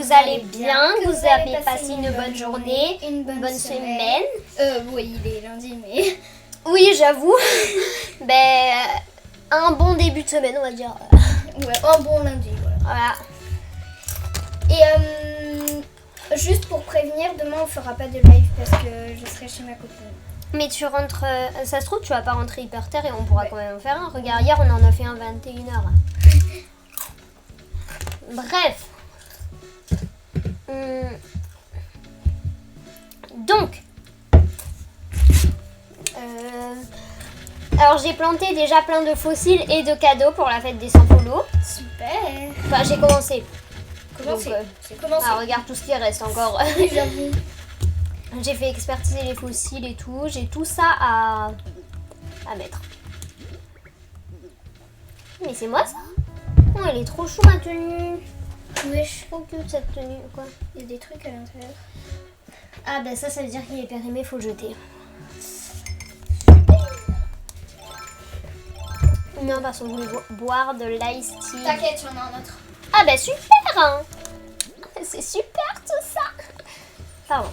vous allez bien, que vous avez passé une bonne journée, une bonne semaine. Oui, il est lundi, mais... Oui, j'avoue. Un bon début de semaine, on va dire. Ouais, un bon lundi, voilà. Et juste pour prévenir, demain on fera pas de live parce que je serai chez ma copine. Mais tu rentres... ça se trouve, tu vas pas rentrer hyper tard et on pourra quand même en faire un. Regarde, hier, on en a fait un 21h. Bref. Donc. Alors, j'ai planté déjà plein de fossiles et de cadeaux pour la fête des 100 follow. Super. Enfin, j'ai commencé. C'est commencé. Ah, regarde tout ce qui reste encore. J'avoue. J'ai fait expertiser les fossiles et tout. J'ai tout ça à mettre. Mais c'est moi ça? Oh, elle est trop chou ma tenue. Wesh. Trop cute cette tenue. Quoi? Il y a des trucs à l'intérieur. Ah bah ça veut dire qu'il est périmé, faut le jeter. Non, parce qu'on voulait boire de l'ice tea. T'inquiète, il y en a un autre. Ah bah super hein. C'est super tout ça. Pardon.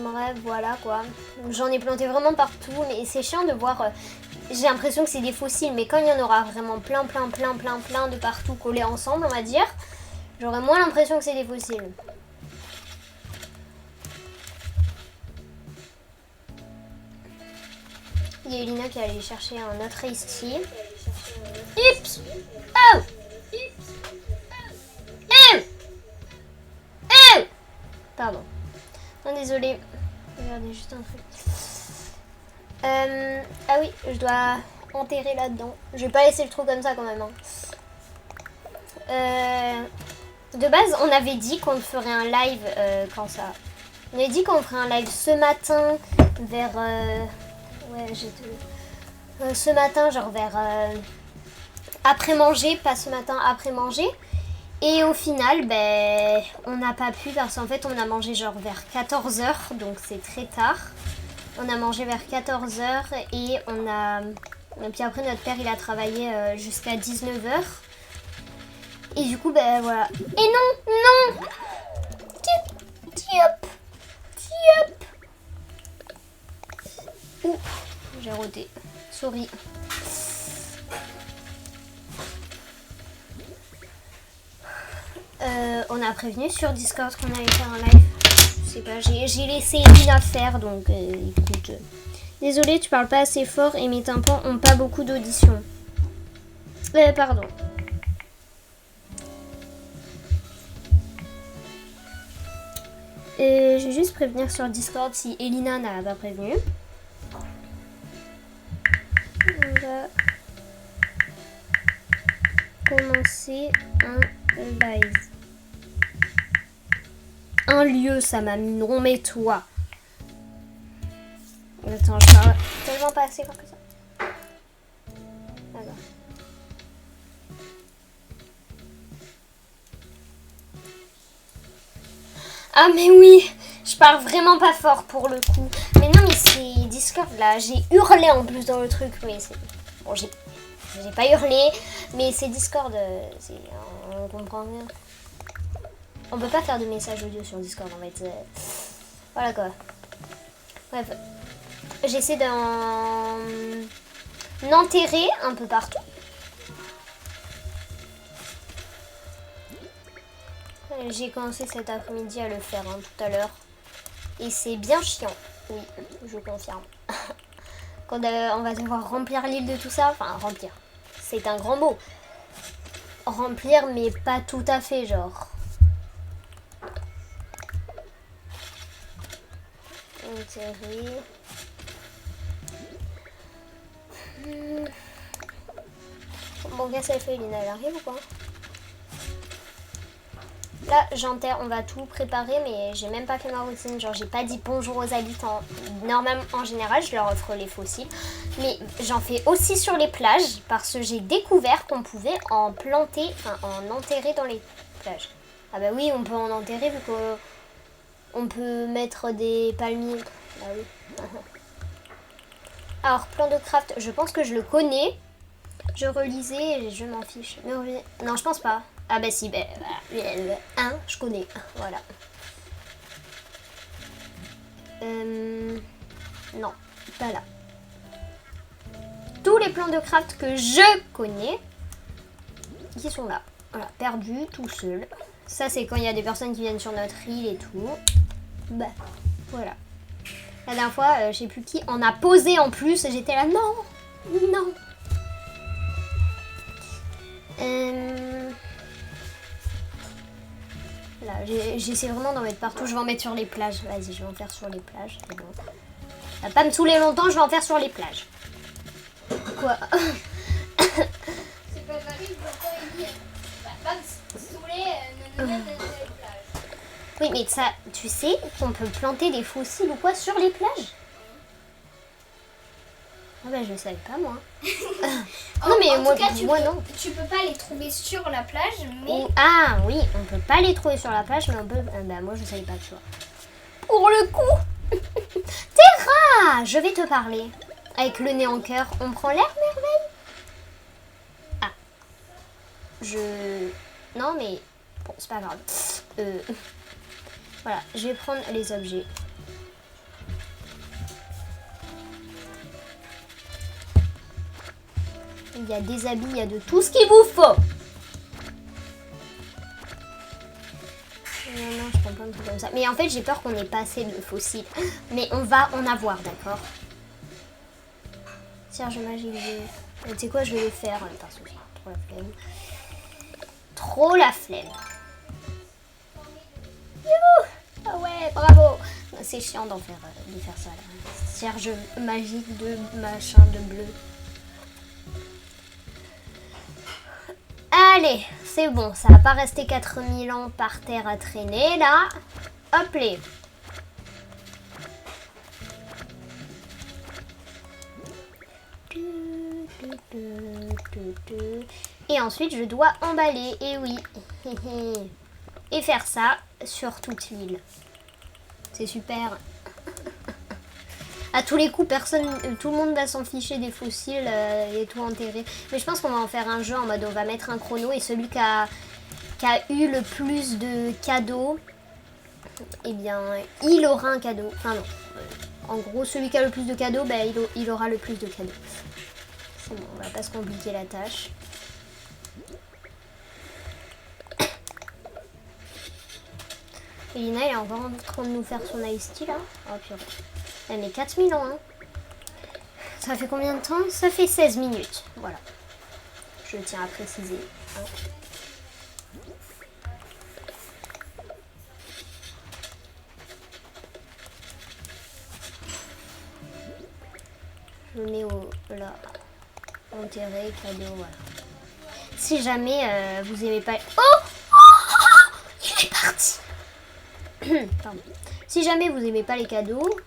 Bref, voilà quoi. J'en ai planté vraiment partout, mais c'est chiant de voir... j'ai l'impression que c'est des fossiles, mais quand il y en aura vraiment plein de partout collés ensemble, on va dire, j'aurai moins l'impression que c'est des fossiles. Il y a Elina qui est allée chercher un autre iced tea. Oups! Oh! Pardon. Non, désolée. Regardez juste un truc. Ah oui, je dois enterrer là-dedans. Je vais pas laisser le trou comme ça quand même. Hein. De base, on avait dit qu'on ferait un live quand ça... On avait dit qu'on ferait un live ce matin vers... ce matin, genre vers... après manger, pas ce matin, après manger. Et au final, on n'a pas pu parce qu'en fait, on a mangé genre vers 14h, donc c'est très tard. On a mangé vers 14h et on a... Et puis après, notre père, il a travaillé jusqu'à 19h. Et du coup, voilà. Et non! Tiop! Ouh, j'ai roté. Sorry. On a prévenu sur Discord qu'on allait faire un live. Je sais pas, j'ai laissé Elina faire, donc écoute. Désolée, tu parles pas assez fort et mes tympans ont pas beaucoup d'audition. Pardon. Je vais juste prévenir sur Discord si Elina n'a pas prévenu. On va commencer un live. Un lieu, ça m'a mis non mais toi. Attends, je parle tellement pas assez fort que ça. D'accord. Ah mais oui, je parle vraiment pas fort pour le coup. Mais non mais c'est Discord là, j'ai hurlé en plus dans le truc, mais c'est... Bon, j'ai pas hurlé, mais c'est Discord, on comprend rien. On peut pas faire de messages audio sur Discord en fait. Voilà quoi. Bref. J'essaie d'enterrer un peu partout. J'ai commencé cet après-midi à le faire tout à l'heure. Et c'est bien chiant. Oui, je confirme. Quand on va devoir remplir l'île de tout ça. Enfin, remplir. C'est un grand mot. Remplir, mais pas tout à fait, genre. Enterrer. Bon, qu'est-ce qu'elle fait, Elina? Elle arrive ou quoi? Là, j'enterre, on va tout préparer, mais j'ai même pas fait ma routine. Genre, j'ai pas dit bonjour aux habitants. Normalement, en général, je leur offre les fossiles. Mais j'en fais aussi sur les plages, parce que j'ai découvert qu'on pouvait en planter, enfin, en enterrer dans les plages. Ah bah oui, on peut en enterrer, vu qu'on peut mettre des palmiers. Ah oui. Alors, plan de craft, je pense que je le connais. Je relisais et je m'en fiche. Mais non, je pense pas. Ah bah si, ben voilà. Je connais. Voilà. Non, pas là. Tous les plans de craft que je connais, qui sont là. Voilà, perdu, tout seul. Ça, c'est quand il y a des personnes qui viennent sur notre île et tout. Bah, voilà. La dernière fois, je sais plus qui en a posé en plus. J'étais là, non, non. Là, j'essaie vraiment d'en mettre partout. Je vais en mettre sur les plages. Vas-y, je vais en faire sur les plages. C'est bon. Ça va pas me saouler longtemps, je vais en faire sur les plages. Quoi? C'est pas pareil, pourtant il dit pas me saouler, sur les plages. Oui, mais ça, tu sais qu'on peut planter des fossiles ou quoi sur les plages? Ah bah je savais pas moi. Non mais moi, moi non. Tu peux pas les trouver sur la plage, mais... Ah oui, on peut pas les trouver sur la plage, mais on peut... bah moi je savais pas, tu vois. Pour le coup Terra, je vais te parler. Avec le nez en cœur, on prend l'air, merveille? Ah. Non mais... Bon, c'est pas grave. Voilà, je vais prendre les objets. Il y a des habits, il y a de tout ce qu'il vous faut. Non, je prends pas un truc comme ça. Mais en fait, j'ai peur qu'on n'ait pas assez de fossiles. Mais on va en avoir, d'accord? Serge magique. Tu sais quoi, je vais le faire. Parce que j'ai trop la flemme. Trop la flemme. Youhou! Ah ouais, bravo! C'est chiant de faire ça là. Serge magique de machin de bleu. Allez, c'est bon, ça va pas rester 4000 ans par terre à traîner là. Hop les. Et ensuite je dois emballer, et oui. Et faire ça sur toute l'île. C'est super. À tous les coups, tout le monde va s'en ficher des fossiles et tout enterrer. Mais je pense qu'on va en faire un jeu en mode on va mettre un chrono et celui qui a eu le plus de cadeaux, eh bien, il aura un cadeau. Enfin non. En gros, celui qui a le plus de cadeaux, ben, il aura le plus de cadeaux. C'est bon, on va pas se compliquer la tâche. Elina, elle est encore en train de nous faire son ice tea là. Oh purée. Elle met 4000 ans. Hein. Ça fait combien de temps? Ça fait 16 minutes. Voilà. Je tiens à préciser. Hein. Je le mets là. Enterré, cadeau, voilà. Si jamais vous aimez pas... Il est parti. Pardon. Si jamais vous aimez pas les cadeaux...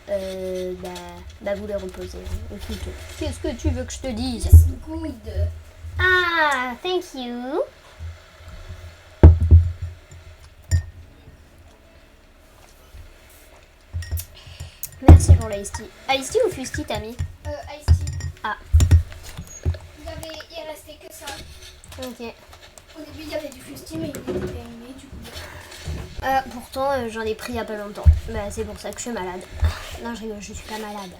vous les reposez. Plutôt. Qu'est-ce que tu veux que je te dise? It's good. Ah, thank you. Merci pour l'ice tea. Ice tea ou fusti, t'as mis? Ice tea. Ah. Il restait que ça. Ok. Au début, il y avait du fusti, mais il était périmé, du coup. Pourtant, j'en ai pris il y a pas longtemps. Bah, c'est pour ça que je suis malade. Non, je rigole, je suis pas malade.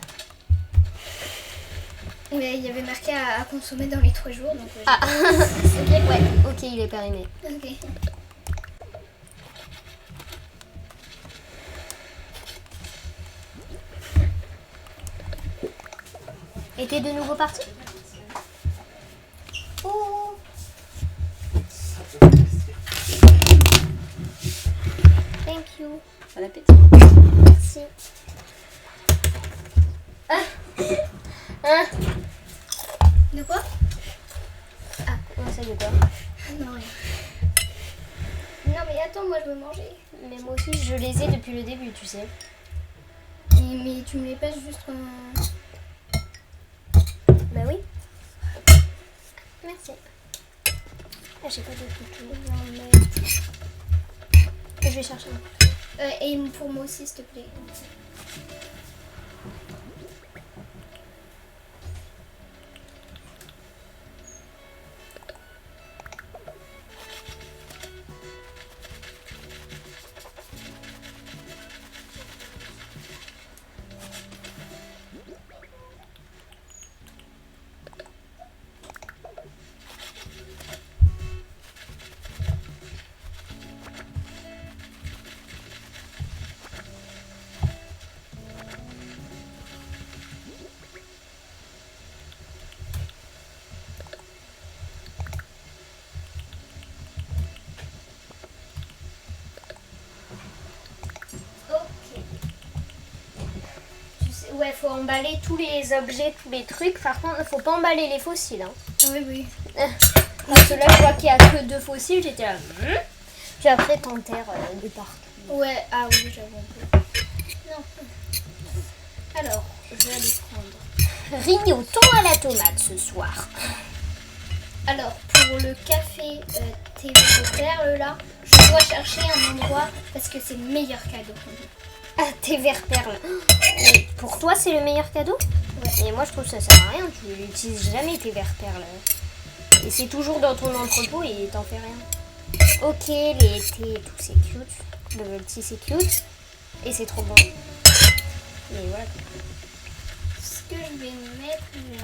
Mais il y avait marqué à consommer dans les 3 jours, donc... Ah, ok, ouais. Ok, il est périmé. Ok. Et t'es de nouveau parti? Oh. Thank you. Bon appétit. Merci. De quoi? Ah, on sait de quoi? Non, rien. Non, mais attends, moi je veux manger. Mais moi aussi, je les ai depuis le début, tu sais. Mais tu me les passes juste en... Bah oui. Merci. Ah, j'ai pas de couteau. Je vais chercher un couteau. Et pour moi aussi, s'il te plaît. Ouais, faut emballer tous les objets, tous les trucs. Par contre, faut pas emballer les fossiles. Hein. Oui, oui. Parce que là, je vois qu'il y a que 2 fossiles. J'étais là. Puis après, t'enterres de partout. Ouais, ah oui, j'avoue un peu. Non. Alors, je vais aller prendre. Rignoton à la tomate ce soir. Alors, pour le café thé de perles, là, je dois chercher un endroit parce que c'est le meilleur cadeau. Ah, thé vert perle. Mais pour toi, c'est le meilleur cadeau? Ouais. Et moi, je trouve que ça sert à rien. Tu n'utilises jamais tes verts perles. Et c'est toujours dans ton entrepôt et t'en fais rien. Ok, les thés et tout, c'est cute. Le petit, c'est cute. Et c'est trop bon. Mais voilà. Ce que je vais mettre là.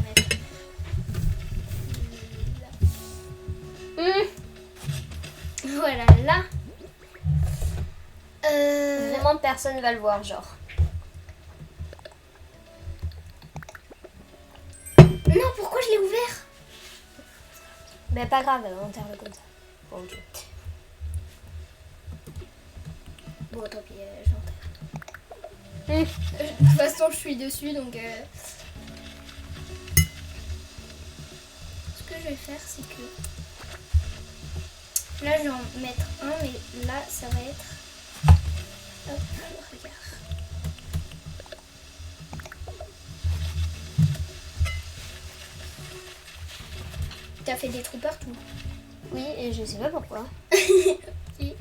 Voilà, là. Vraiment, personne va le voir, genre. Non, pourquoi je l'ai ouvert? Mais pas grave, on enterre-le comme ça. Bon, ok. Bon, tant pis, j'enterre. De toute façon, je suis dessus, donc... Ce que je vais faire, c'est que... Là, je vais en mettre un, mais là, ça va être... Hop, regarde. T'as fait des trous partout. Oui, et je sais pas pourquoi. Et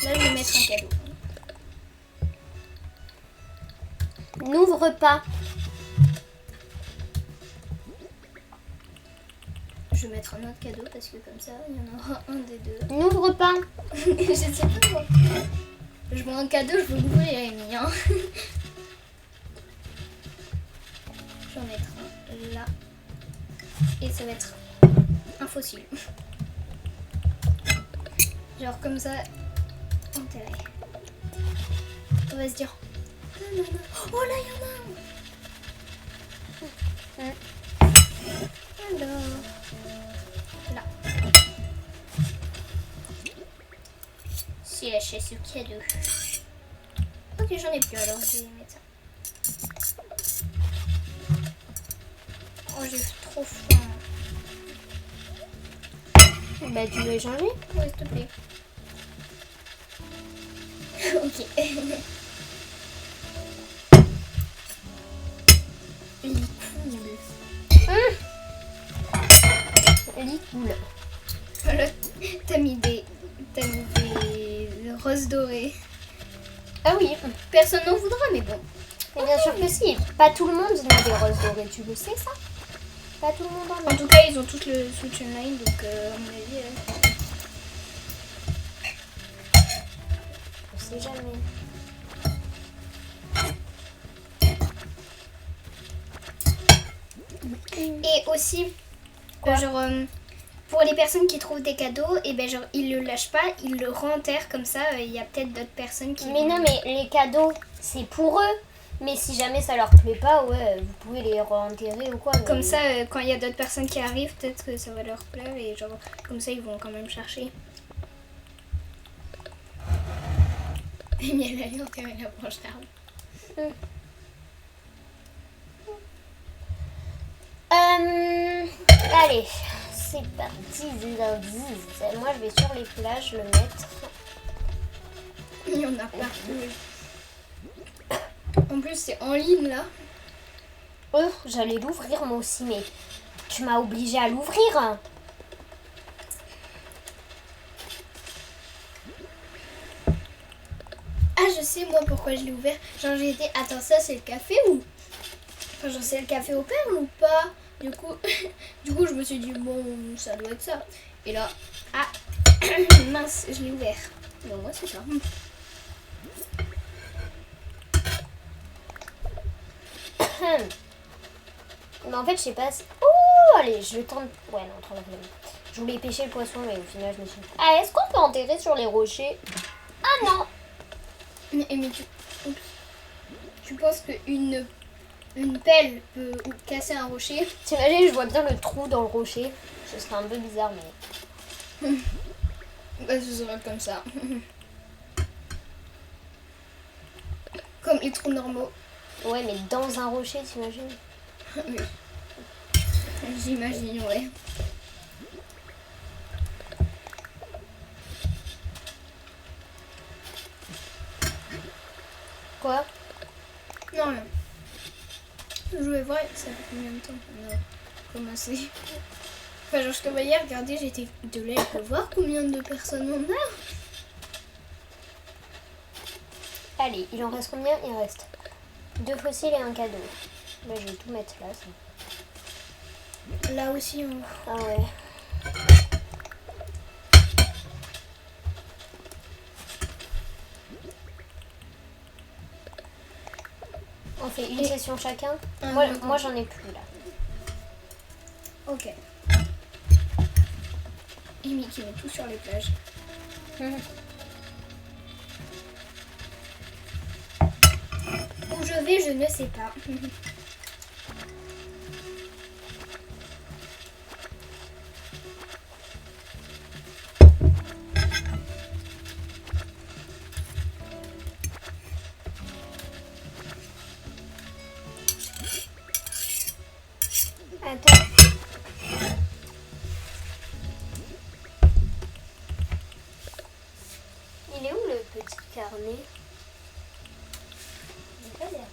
là, je vais mettre un cadeau. N'ouvre pas. Je vais mettre un autre cadeau parce que comme ça, il y en aura un des deux. N'ouvre pas. Je sais pas moi. Je vois un cadeau, je veux l'ouvrir, Amy. Hein. Je vais en mettre un là. Et ça va être un fossile. Genre comme ça, enterré. On va se dire... Non, non, non. Oh là, il y en a un. Alors... Là. C'est la chaise au cadeau. Ok, j'en ai plus alors, je vais mettre ça. Oh, j'ai trop faim. Bah, tu veux échanger? Ouais, s'il te plaît. Ok. Il est cool. Elle est cool. Voilà, t'as mis des roses dorées. Ah oui. Personne n'en voudra, mais bon. Et bien sûr que si. Pas tout le monde n'a des roses dorées. Tu le sais, ça? Pas tout le monde en a. En tout cas, ils ont toutes le Switch Online, donc à mon avis... On sait jamais. Et aussi, genre, pour les personnes qui trouvent des cadeaux, et ben genre, ils le lâchent pas, ils le renterrent comme ça. Il y a peut-être d'autres personnes qui... Mais non, mais les cadeaux, c'est pour eux. Mais si jamais ça leur plaît pas, ouais, vous pouvez les renterrer ou quoi. Mais... Comme ça, quand il y a d'autres personnes qui arrivent, peut-être que ça va leur plaire et genre, comme ça, ils vont quand même chercher. Et elle allait enterrer la branche d'arbre. Allez, c'est parti. Moi, je vais sur les plages le mettre. Il y en a partout. En plus, c'est en ligne là. Oh, j'allais l'ouvrir moi aussi, mais tu m'as obligée à l'ouvrir. Ah, je sais moi pourquoi je l'ai ouvert. Genre, j'ai été. Attends, ça c'est le café ou. Enfin, genre, c'est le café au perles ou pas? Du coup, je me suis dit, bon, ça doit être ça. Et là, ah, mince, je l'ai ouvert. Donc, moi, c'est ça. Mais en fait, je sais pas si... Oh, allez, je tente... Ouais, non, trop la flemme. Je voulais pêcher le poisson, mais au final, je me suis dit... Ah, est-ce qu'on peut enterrer sur les rochers? Ah non. Mais tu penses qu'une pelle peut casser un rocher? T'imagines, je vois bien le trou dans le rocher. Ce serait un peu bizarre, mais... Bah, ce serait comme ça. Comme les trous normaux. Ouais, mais dans un rocher, t'imagines? Oui. J'imagine, ouais. Quoi? Non, rien. Je vais voir, ça fait combien de temps qu'on a commencé. Enfin, genre, je te voyais regarder, j'étais de là, je peux voir combien de personnes on a. Allez, il en reste combien? Il reste 2 fossiles et un cadeau. Bah, je vais tout mettre là. Ça. Là aussi, on... Ah ouais. On fait une session chacun. Moi j'en ai plus là. Ok. Et Mickey met tout sur les plages. Où je vais, je ne sais pas. Attends. Il est où le petit carnet? Il est pas derrière.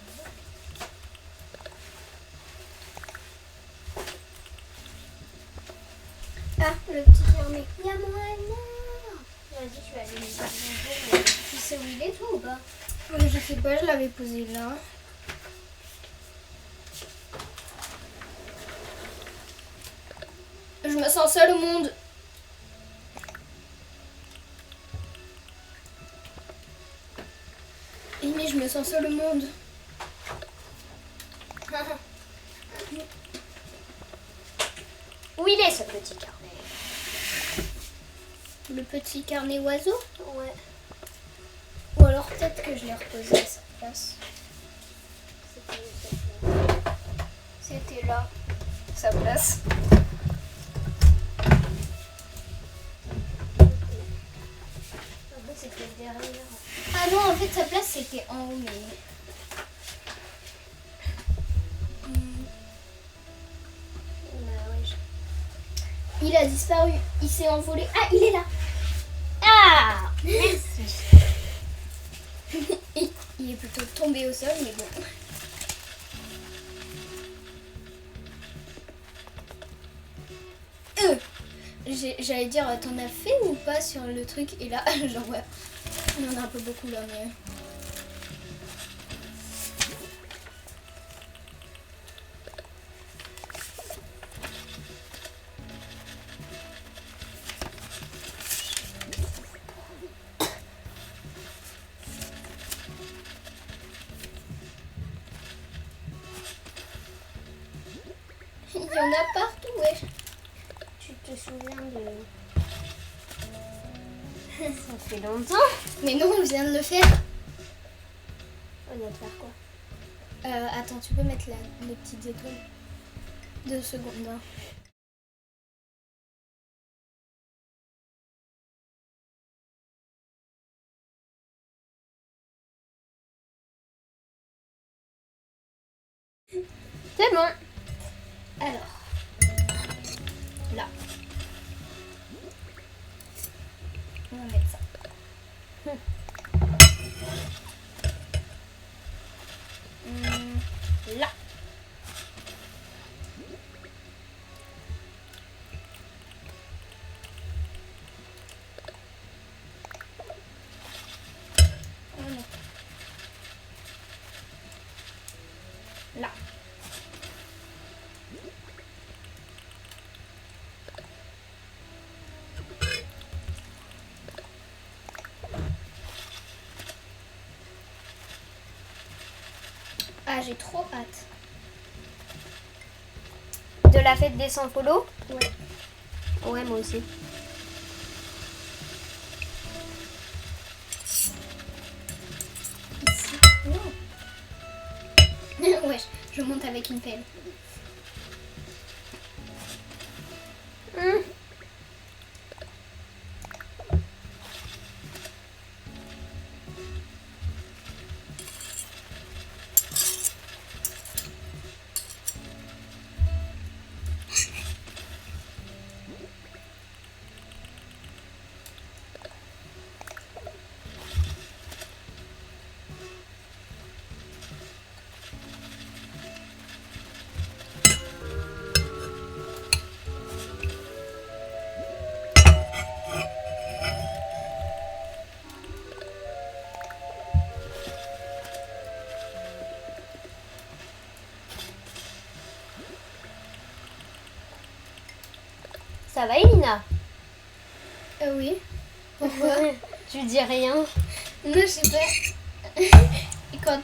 Ah, le petit carnet. Il y a moi là. Vas-y, je vais aller lui dire bonjour. Tu sais où il est toi ou pas? Oui, je sais pas, je l'avais posé là. Je me sens seule au monde. Mais je me sens seule au monde. Où il est ce petit carnet? Le petit carnet oiseau. Ouais. Ou alors peut-être que je l'ai reposé à sa place. C'était là, sa place. En fait, c'était derrière. Ah non, en fait sa place c'était en haut, mais... Bah ouais. Il a disparu, il s'est envolé. Ah, il est là. Ah, merci. Il est plutôt tombé au sol, mais bon. J'allais dire, t'en as fait ou pas sur le truc? Et là, genre ouais, il y en a un peu beaucoup là, mais... Il y en a partout, ouais. Tu te souviens de... Ça fait longtemps. Mais non, on vient de le faire. On vient de faire quoi? Attends, tu peux mettre les petites étoiles. 2 secondes. Hein. C'est bon. Alors, là. On va mettre ça. Là. Voilà. Là. Ah, j'ai trop hâte. De la fête des sans-follow? Ouais. Ouais, moi aussi. Ici. Non. Ouais, je monte avec une pelle. Ça va, Elina? Oui. Pourquoi? Tu dis rien? Non, je sais pas. Et quand...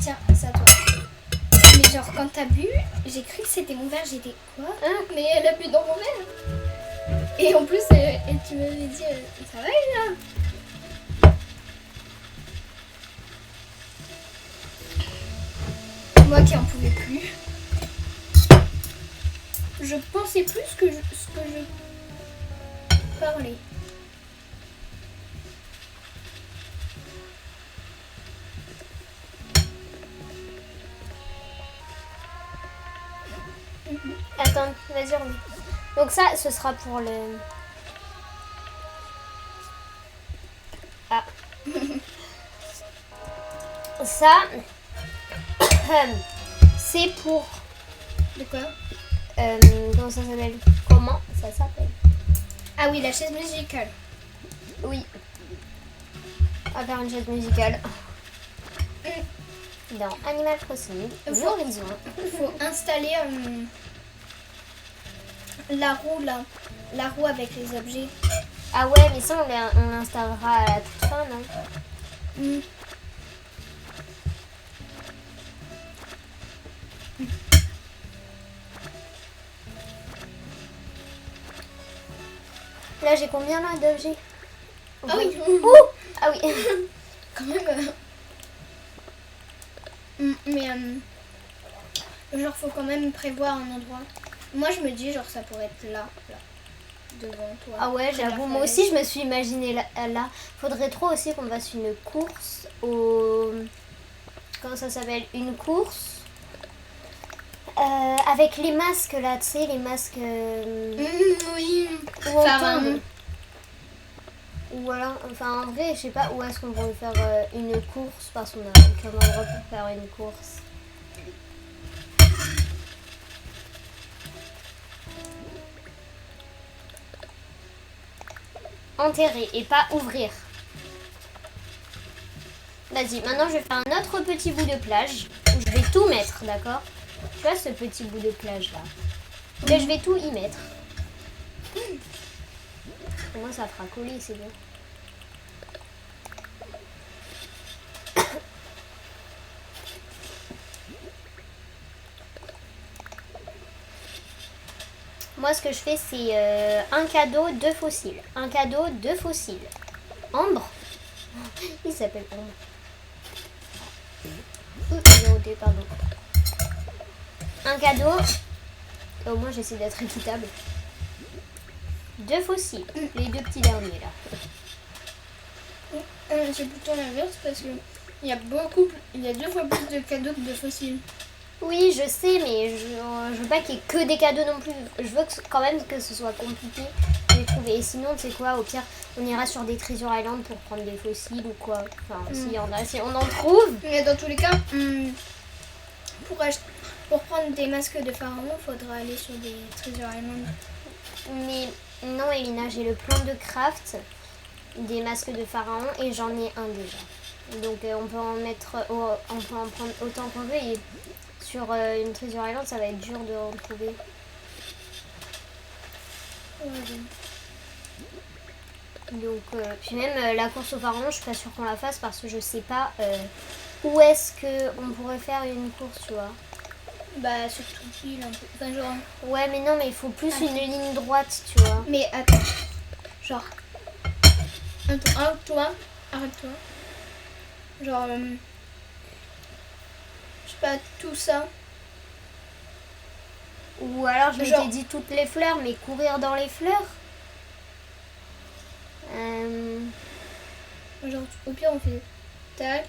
Tiens, ça toi. Mais genre, quand t'as bu, j'ai cru que c'était mon verre. J'étais quoi? Mais elle a bu dans mon verre. Et en plus, tu m'avais dit, ça va, Elina? Moi qui en pouvais plus. Je pensais plus ce que je parlais. Attends, vas-y, remets. Donc ça, ce sera pour le... Ah. Ça, c'est pour... De quoi? Comment ça s'appelle? Comment ça s'appelle? Ah oui, la chaise musicale. Oui. On va faire une chaise musicale. Dans Animal Crossing, l'horizon. Il faut installer la roue là. La roue avec les objets. Ah ouais, mais ça, on l'installera à la toute fin, non? Là, j'ai combien là d'objets? Ah oui. Ah oui. Quand même. Mais genre faut quand même prévoir un endroit. Moi je me dis genre ça pourrait être là devant toi. Ah ouais, j'avoue, moi aussi je me suis imaginé là. Faudrait trop aussi qu'on fasse une course au... Comment ça s'appelle? Une course avec les masques là, tu sais, les masques... Oui. Où on tombe. Ou alors, enfin en vrai, je sais pas où est-ce qu'on pourrait faire une course parce qu'on a aucun endroit pour faire une course. Enterrer et pas ouvrir. Vas-y, maintenant je vais faire un autre petit bout de plage où je vais tout mettre, d'accord? Tu vois ce petit bout de plage là? Là, je vais tout y mettre. Au moins ça fera coller, c'est bon. Moi, ce que je fais, c'est un cadeau, 2 fossiles. Un cadeau, 2 fossiles. Ambre. Il s'appelle Ambre. Pardon. Un cadeau. Au moins, j'essaie d'être équitable. 2 fossiles. Les 2 petits derniers, là. C'est plutôt l'inverse parce que il y a 2 fois plus de cadeaux que de fossiles. Oui, je sais, mais je veux pas qu'il y ait que des cadeaux non plus. Je veux quand même que ce soit compliqué de les trouver. Et sinon, tu sais quoi, au pire, on ira sur des Treasure Island pour prendre des fossiles ou quoi. Enfin, s'il y en a, si on en trouve. Mais dans tous les cas, pour prendre des masques de pharaon, il faudra aller sur des Treasure Island. Mais non, Elina, j'ai le plan de craft des masques de pharaon et j'en ai un déjà. Donc on peut en mettre, on peut en prendre autant qu'on veut. Et sur une Treasure Island, ça va être dur de en trouver. Donc, puis même la course au pharaon, je suis pas sûre qu'on la fasse parce que je sais pas où est-ce qu'on pourrait faire une course, tu vois. Bah, sur toute l'île un peu. Enfin, genre. Ouais, mais non, mais il faut plus une ligne droite, tu vois. Mais attends. Genre. Attends, arrête-toi. Genre. Je sais pas, tout ça. Ou alors, je m'étais dit toutes les fleurs, mais courir dans les fleurs. Genre, au pire, on fait tac.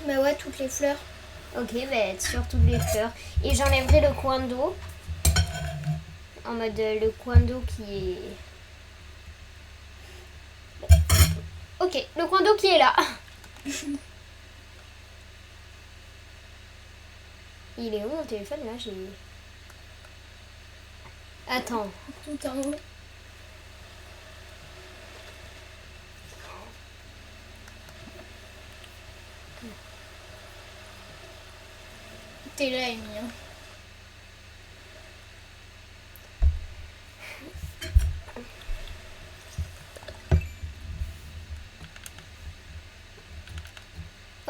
Bah ouais, toutes les fleurs. Ok, bah être sur toutes les fleurs. Et j'enlèverai le coin d'eau. En mode le coin d'eau qui est... Ok, le coin d'eau qui est là. Il est où mon téléphone là? J'ai... Attends. Tout en haut. T'es là, Amy.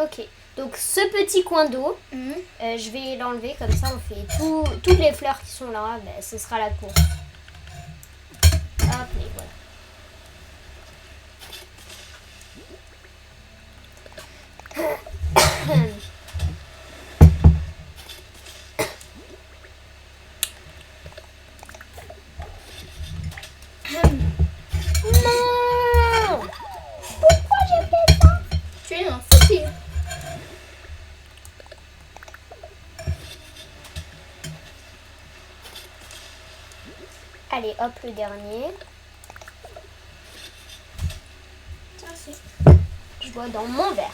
Ok, donc ce petit coin d'eau, Mhm. je vais l'enlever comme ça on fait toutes les fleurs qui sont là, ben, ce sera la cour. Hop, et voilà. Non! Pourquoi j'ai fait ça? Tu es un fossile. Allez, hop, le dernier. Merci. Je bois dans mon verre.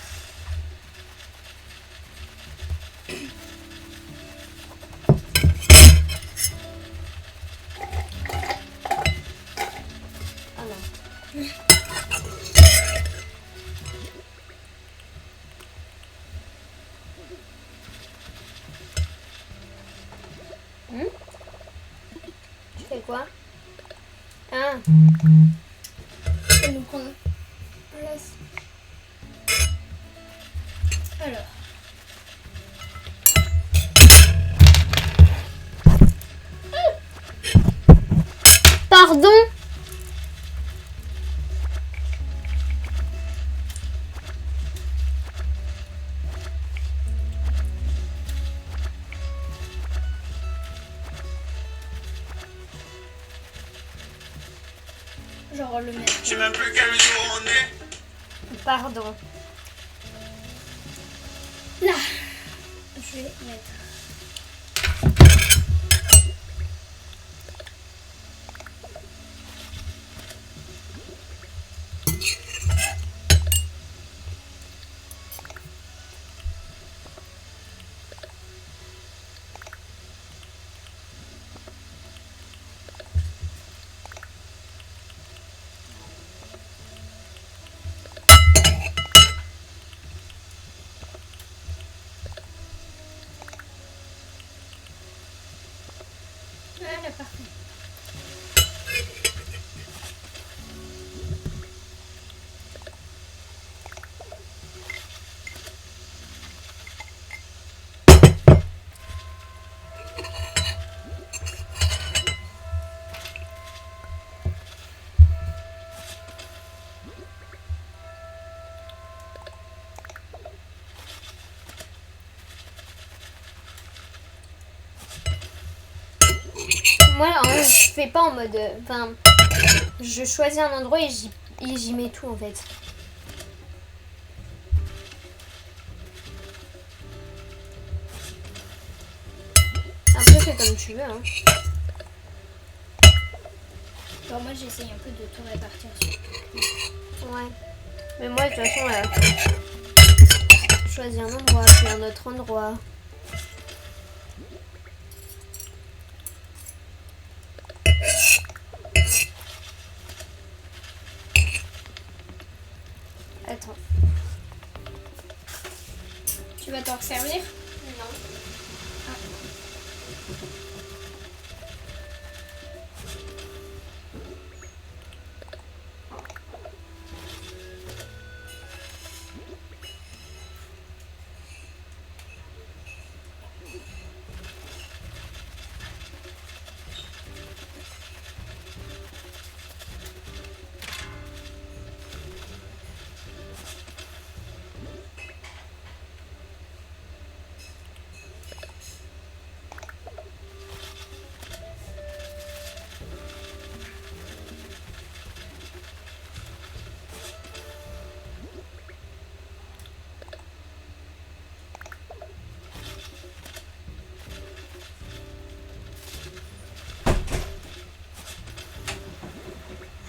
Ah non. Tu fais quoi? Ah, Je vais nous prendre place. Alors. pardon? Genre le mettre. Je sais même plus quel jour on est. Pardon. Là. Je vais mettre. Voilà, parfait. Moi, je fais pas en mode... Enfin, je choisis un endroit et j'y mets tout en fait. Après, fais comme tu veux. Hein. Alors moi j'essaye un peu de tout répartir sur. Ouais. Mais moi, de toute façon, je choisis un endroit, puis un autre endroit. Attends. Tu vas t'en resservir? Non.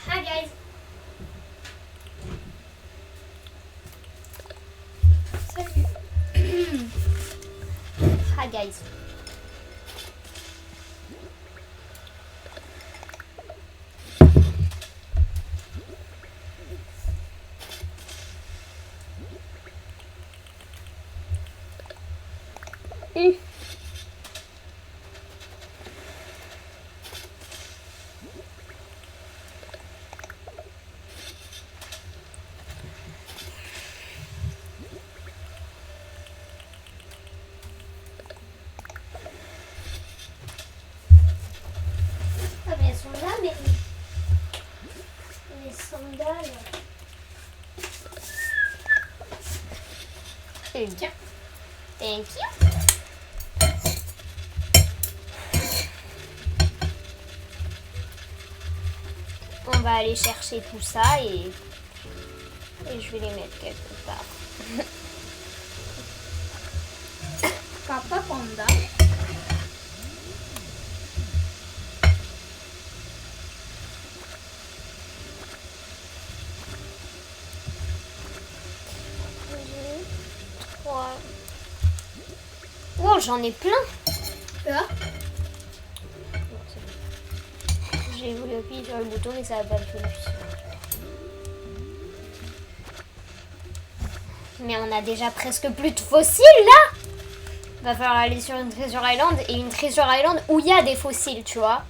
Hi guys. Salut. Hi guys. Tiens. Thank you. On va aller chercher tout ça et je vais les mettre quelque part. Papa Panda. Oh, j'en ai plein. Là. J'ai voulu appuyer sur le bouton mais ça va pas le faire. Mais on a déjà presque plus de fossiles là. Va falloir aller sur une Treasure Island et une Treasure Island où il y a des fossiles, tu vois.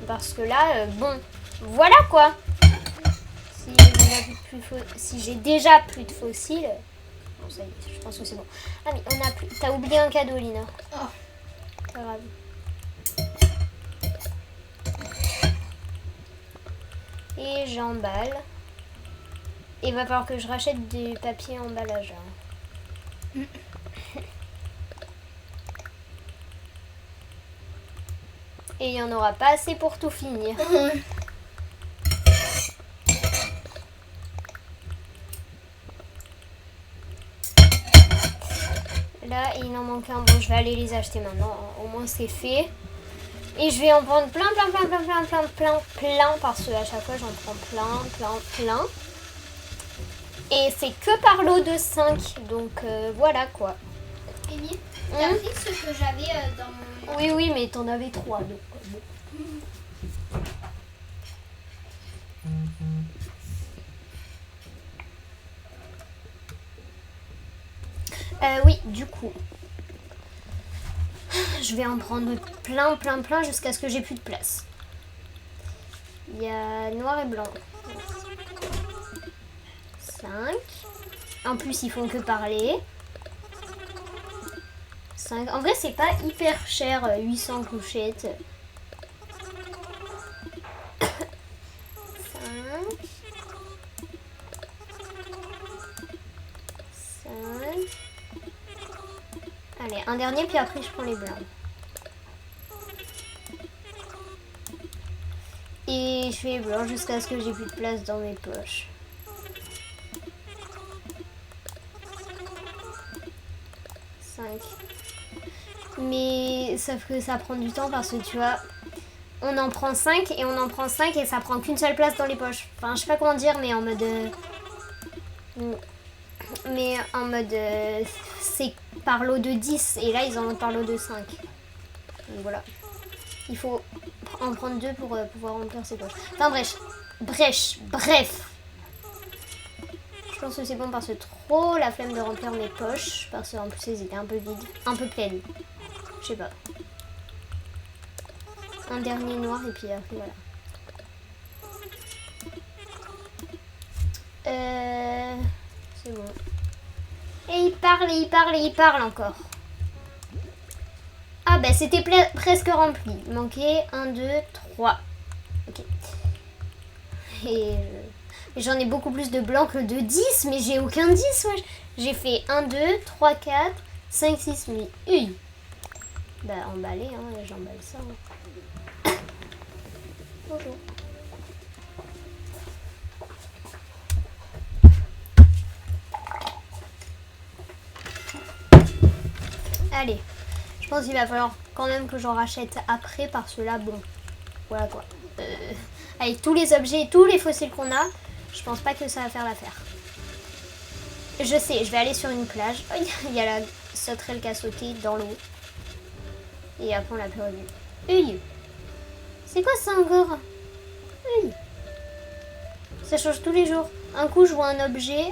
Parce que là, bon, voilà quoi. Si j'ai déjà plus de fossiles, bon, ça y est, je pense que c'est bon. Ah mais on a plus. T'as oublié un cadeau, Lina. Oh. Pas grave. Et j'emballe. Et il va falloir que je rachète du papier emballage. Et il n'y en aura pas assez pour tout finir. Là, il en manque un. Bon, je vais aller les acheter maintenant. Au moins, c'est fait. Et je vais en prendre plein. Parce qu'à chaque fois, j'en prends plein. Et c'est que par lot de 5. Donc, voilà quoi. Émilie, t'as pris ce que j'avais dans mon... Oui, mais t'en avais 3. Donc, bon. Oui, du coup, je vais en prendre plein jusqu'à ce que j'ai plus de place. Il y a noir et blanc. 5. En plus, ils font que parler. 5. En vrai, c'est pas hyper cher, 800 couchettes. 5. Allez, un dernier, puis après je prends les blancs. Et je fais les blancs jusqu'à ce que j'ai plus de place dans mes poches. Mais sauf que ça prend du temps parce que tu vois, on en prend 5 et on en prend 5 et ça prend qu'une seule place dans les poches. Enfin, je sais pas comment dire, mais en mode... c'est par lot de 10 et là ils en ont par lot de 5. Donc voilà. Il faut en prendre 2 pour pouvoir remplir ses poches. Enfin bref. Je pense que c'est bon parce que trop la flemme de remplir mes poches. Parce qu'en plus elles étaient un peu vides. Un peu pleines. Je sais pas. Un dernier noir et puis après voilà. C'est bon. Et il parle encore. Ah bah c'était presque rempli. Il manquait 1, 2, 3. Ok. Et j'en ai beaucoup plus de blanc que de 10, mais j'ai aucun 10, wesh. J'ai fait 1, 2, 3, 4, 5, 6, 8. Oui. Bah emballé, hein, j'emballe ça. Hein. Bonjour. Allez, je pense qu'il va falloir quand même que j'en rachète après parce que là, bon, voilà quoi. Avec tous les objets et tous les fossiles qu'on a, je pense pas que ça va faire l'affaire. Je sais, je vais aller sur une plage. Oh, il y a la sauterelle qui a sauté dans l'eau. Et après on l'a plus revue. Oui. C'est quoi ça encore? Oui. Ça change tous les jours. Un coup je vois un objet,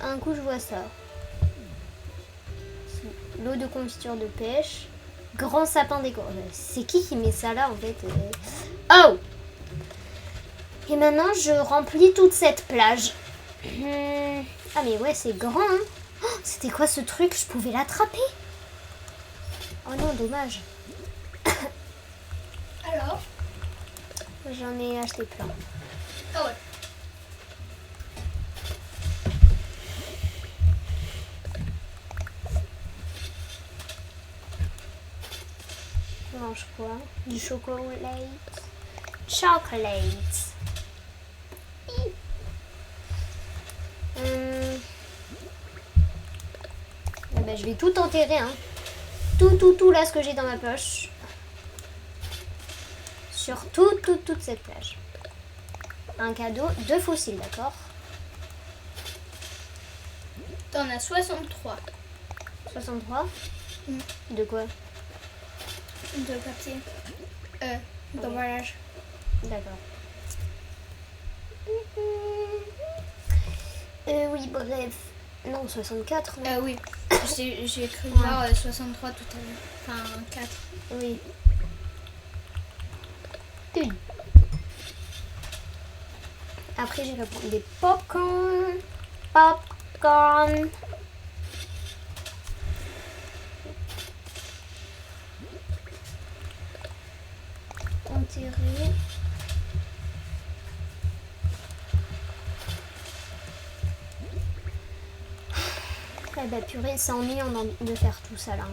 un coup je vois ça. L'eau de confiture de pêche. Grand sapin déco. C'est qui met ça là en fait? Oh! Et maintenant je remplis toute cette plage. Ah mais ouais c'est grand hein. Oh, c'était quoi ce truc? Je pouvais l'attraper? Oh non dommage. Alors? J'en ai acheté plein. Ah ouais. mange quoi? Du chocolat. Chocolate. Eh ben, je vais tout enterrer, hein. Tout là ce que j'ai dans ma poche. Sur toute cette plage. Un cadeau, 2 fossiles, d'accord? T'en as 63 63. Mm. De quoi? de papier. D'emballage. D'accord. Oui, bref. Non, 64. Non. Oui, j'ai cru voir 63 tout à l'heure. Enfin, 4. Oui. Une. Après, je vais prendre des popcorn. Popcorn. Enterrer. Eh ben purée, c'est ennuyant de faire tout ça là.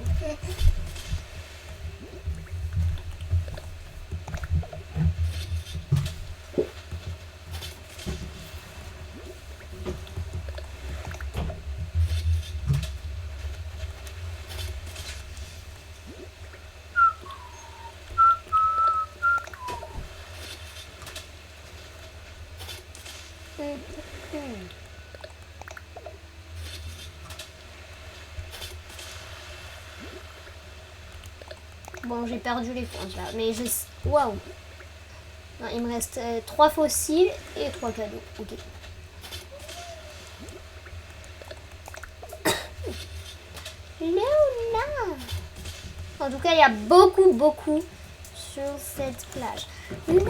Bon, j'ai perdu les points là, mais je... Waouh. Non, il me reste 3 fossiles et 3 cadeaux. Ok. Léona. En tout cas, il y a beaucoup sur cette plage. Léona.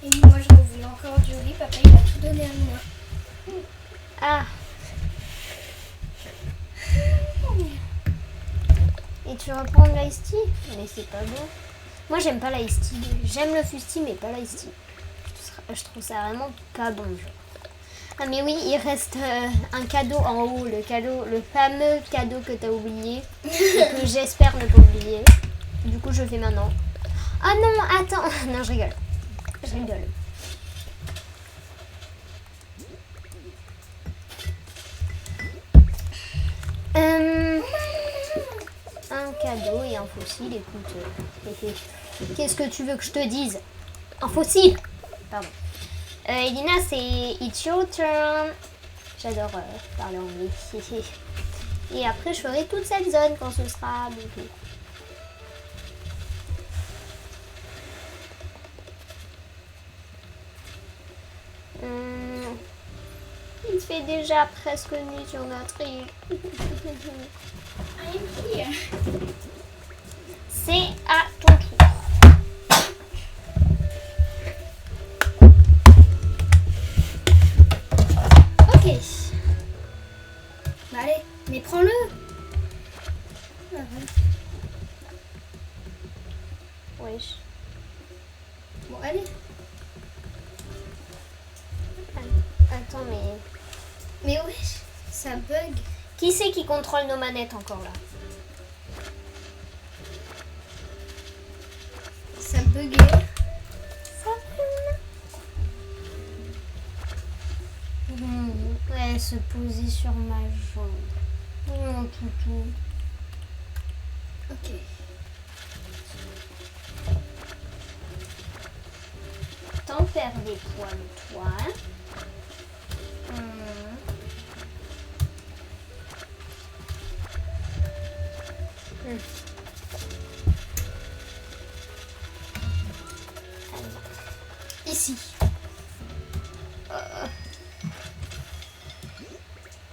Et moi, je voulais encore du riz. Papa, il a tout donné à moi. Ah. Et tu reprends de l'ice tea? Mais c'est pas bon. Moi, j'aime pas l'ice tea. J'aime le fusti, mais pas l'ice tea. Je trouve ça vraiment pas bon. Genre. Ah, mais oui, il reste un cadeau en haut. Le fameux cadeau que t'as oublié. Et que j'espère ne pas oublier. Du coup, je le fais maintenant. Ah non, attends. Non, je rigole. Je rigole. Un cadeau et un fossile, écoute. Qu'est-ce que tu veux que je te dise? Un fossile. Pardon. Elina, c'est It's your turn. J'adore parler anglais. Et après, je ferai toute cette zone quand ce sera bon tour. Il fait déjà presque nuit sur notre île. I'm here. C'est à ton tour. Ok. Bah allez, mais prends-le. Ah, ouais. Wesh. Bon, allez. Attends, Mais wesh, ça bug. qui c'est qui contrôle nos manettes encore là? Ça buguait. Ouais, se poser sur ma jambe. Mon toutou. Ok. T'en faire des poils, toi. Hein? Ici.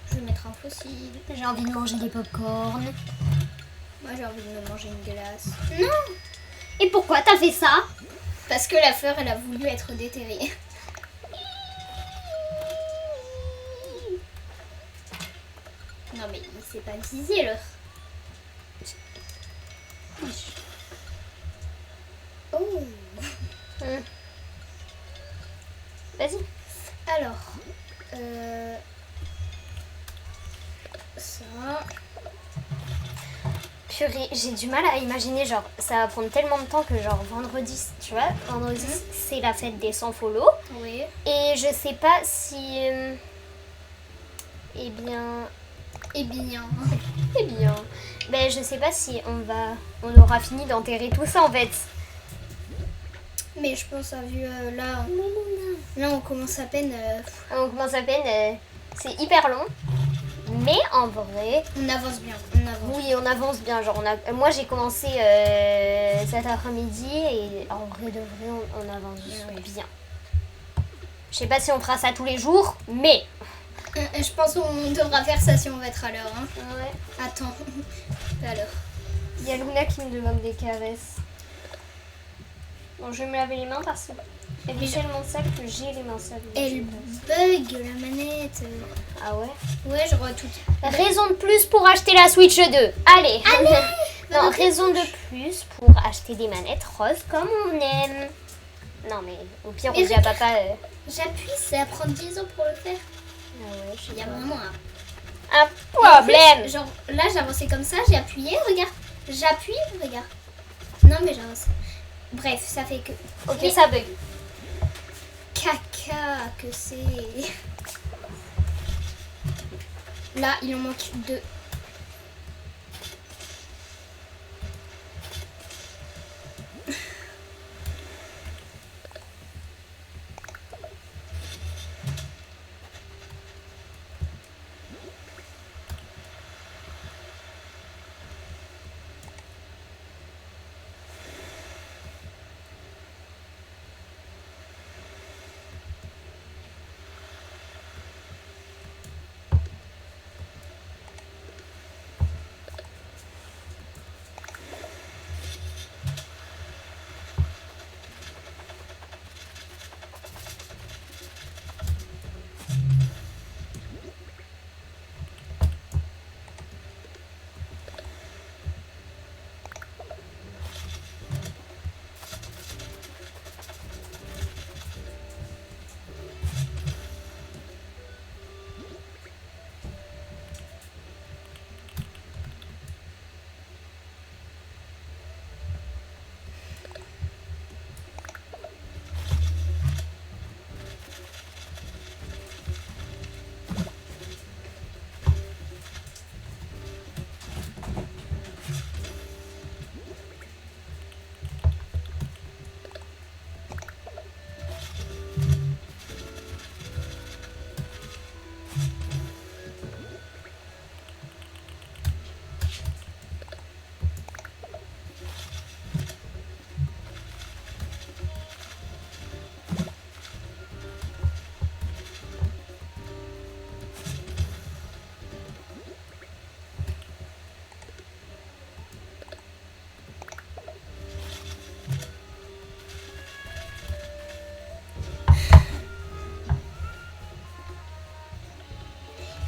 Je vais mettre un fossile. J'ai envie de manger des pop-corn. Moi, j'ai envie de me manger une glace. Non! Et pourquoi t'as fait ça? Parce que la fleur, elle a voulu être déterrée. Non, mais il s'est pas visé, l'autre. Oh. Vas-y. Alors, ça. purée, j'ai du mal à imaginer, genre, ça va prendre tellement de temps que, genre, vendredi, tu vois, vendredi, c'est la fête des 100 follow. Oui. Et je sais pas si... eh bien... Eh bien. Ben, je sais pas si on aura fini d'enterrer tout ça, en fait. Mais je pense, vu là, on commence à peine. On commence à peine, c'est hyper long. Mais en vrai... On avance bien. Oui, on avance bien. Genre, moi, j'ai commencé cet après-midi et en vrai de vrai, on avance bien. Je sais pas si on fera ça tous les jours, mais... Je pense qu'on devra faire ça si on va être à l'heure. Hein. Ouais. Attends. Alors. Il y a Luna qui me demande des caresses. Bon, je vais me laver les mains parce qu'elle est tellement sale que j'ai les mains sales. Elle bug la manette. Ah ouais? Ouais, je vois tout. Raison de plus pour acheter la Switch 2. Allez. Non, raison de plus pour acheter des manettes roses comme on aime. Non, mais au pire, on dit à papa... J'appuie, ça prend 10 ans pour le faire. Ah ouais, je sais Il y a pas. vraiment Un problème. En plus, genre, là, j'ai avancé comme ça, j'ai appuyé, regarde. J'appuie, regarde. Non, mais j'ai avancé. Bref, ça fait que... Ok, ça bug. Caca, que c'est... Là, il en manque 2.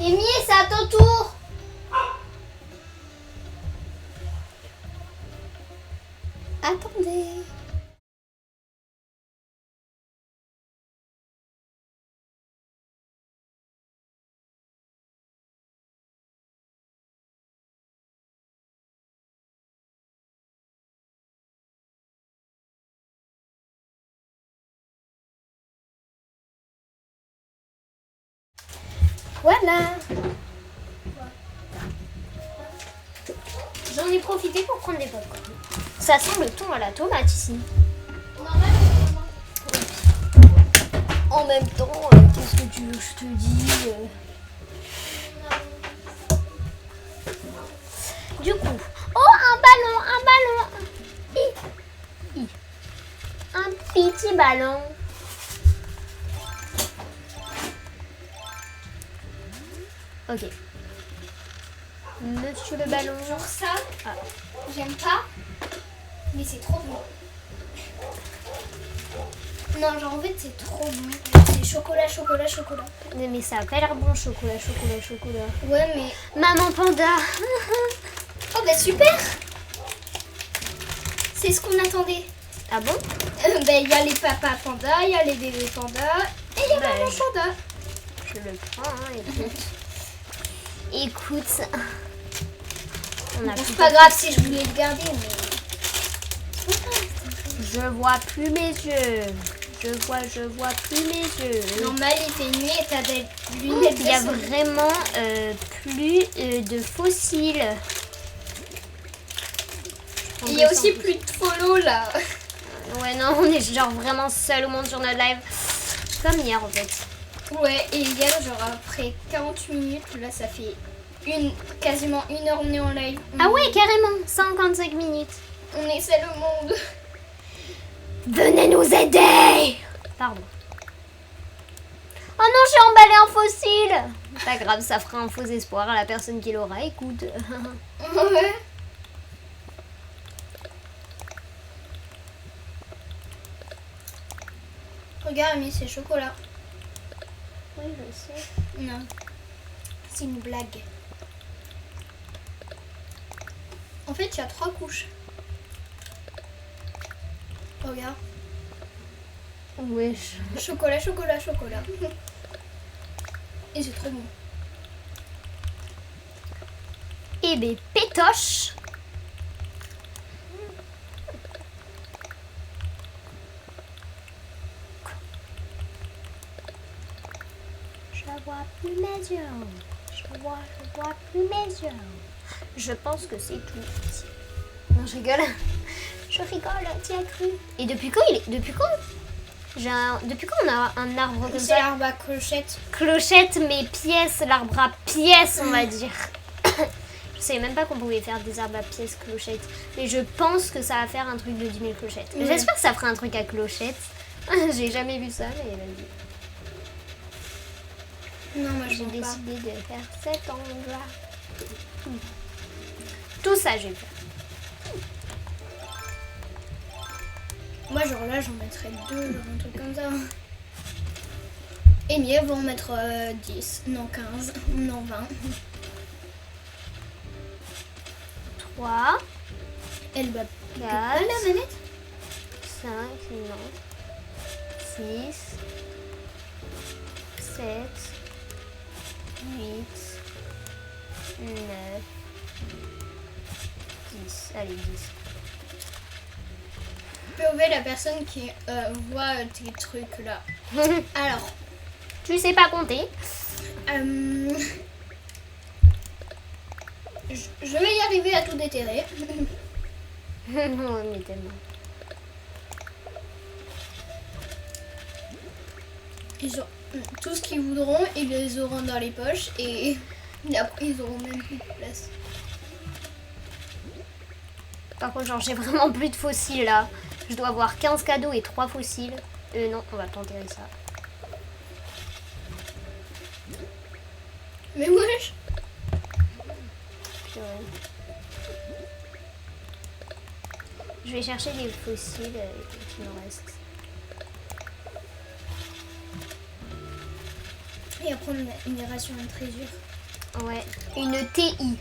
Amy, c'est à ton tour. Attendez. Voilà. J'en ai profité pour prendre des popcorn. Ça sent le thon à la tomate ici. En même temps, qu'est-ce que tu veux que je te dise Du coup, oh, un ballon. Un petit ballon. Ok. Monsieur le ballon. Genre ça, Ah. j'aime pas, mais c'est trop bon. Non, genre en fait c'est trop bon. C'est chocolat. Mais ça a pas l'air bon, chocolat. Ouais, mais... Maman panda. Oh bah super. C'est ce qu'on attendait. Ah bon? Ben il y a les papas pandas, il y a les bébés pandas, et il y a maman panda. Je le prends, hein, écoute. Écoute. On a Bon, plus c'est pas de- grave si je voulais le garder, mais... Je vois plus mes yeux. Je vois plus mes yeux. Normal, il fait nuit et t'as des lunettes Il y a de soleil. vraiment plus de fossiles. Il y a aussi plus de follow là. Ouais, non, on est genre vraiment seul au monde sur notre live. Comme hier en fait. Ouais, et hier, genre après 40 minutes, là ça fait quasiment 1 heure on est en live. Ah ouais, carrément, 55 minutes. On est seul au monde. Venez nous aider! Pardon. Oh non, j'ai emballé un fossile! Pas grave, ça fera un faux espoir à la personne qui l'aura. Écoute. Ouais. Regarde, Ami, c'est chocolat. Oui, je sais. Non. C'est une blague. En fait, il y a 3 couches. Regarde. Wesh. Chocolat, chocolat, chocolat. Et c'est trop bon. Eh ben, pétoche! Je vois plus mes yeux. Je vois plus mes yeux. Je pense que c'est tout. Non, je rigole. Je rigole, t'y as cru. Et depuis quand Depuis quand depuis quand on a un arbre comme C'est ça? l'arbre à clochette. Clochette, mais pièces, l'arbre à pièces, on va dire. Je savais même pas qu'on pouvait faire des arbres à pièces clochettes. Mais je pense que ça va faire un truc de 10 000 clochettes. Ouais. J'espère que ça fera un truc à clochettes. J'ai jamais vu ça, mais vas-y. Non, moi je J'ai sais pas. décidé de faire cet angle-là. Tout ça, j'ai fait. Moi, genre là, j'en mettrais 2, genre un truc comme ça. Et mieux, vont en mettre 10, non 15, non 20. 3, Elle va 4, pas la manette. 5, non. 6, 7, 8, 9, 10. Allez, 10. POV, la personne qui voit tes trucs là. Alors, Tu sais pas compter. je vais y arriver à tout déterrer. Non, mais tellement. Ils ont tout ce qu'ils voudront, ils les auront dans les poches et après ils auront même plus de place. Par contre, genre, j'ai vraiment plus de fossiles là. Je dois avoir 15 cadeaux et 3 fossiles. Non, on va t'enterrer ça. Mais wesh, Purée. Je vais chercher des fossiles qui me restent. et après on ira sur un trésor. Ouais, une TI.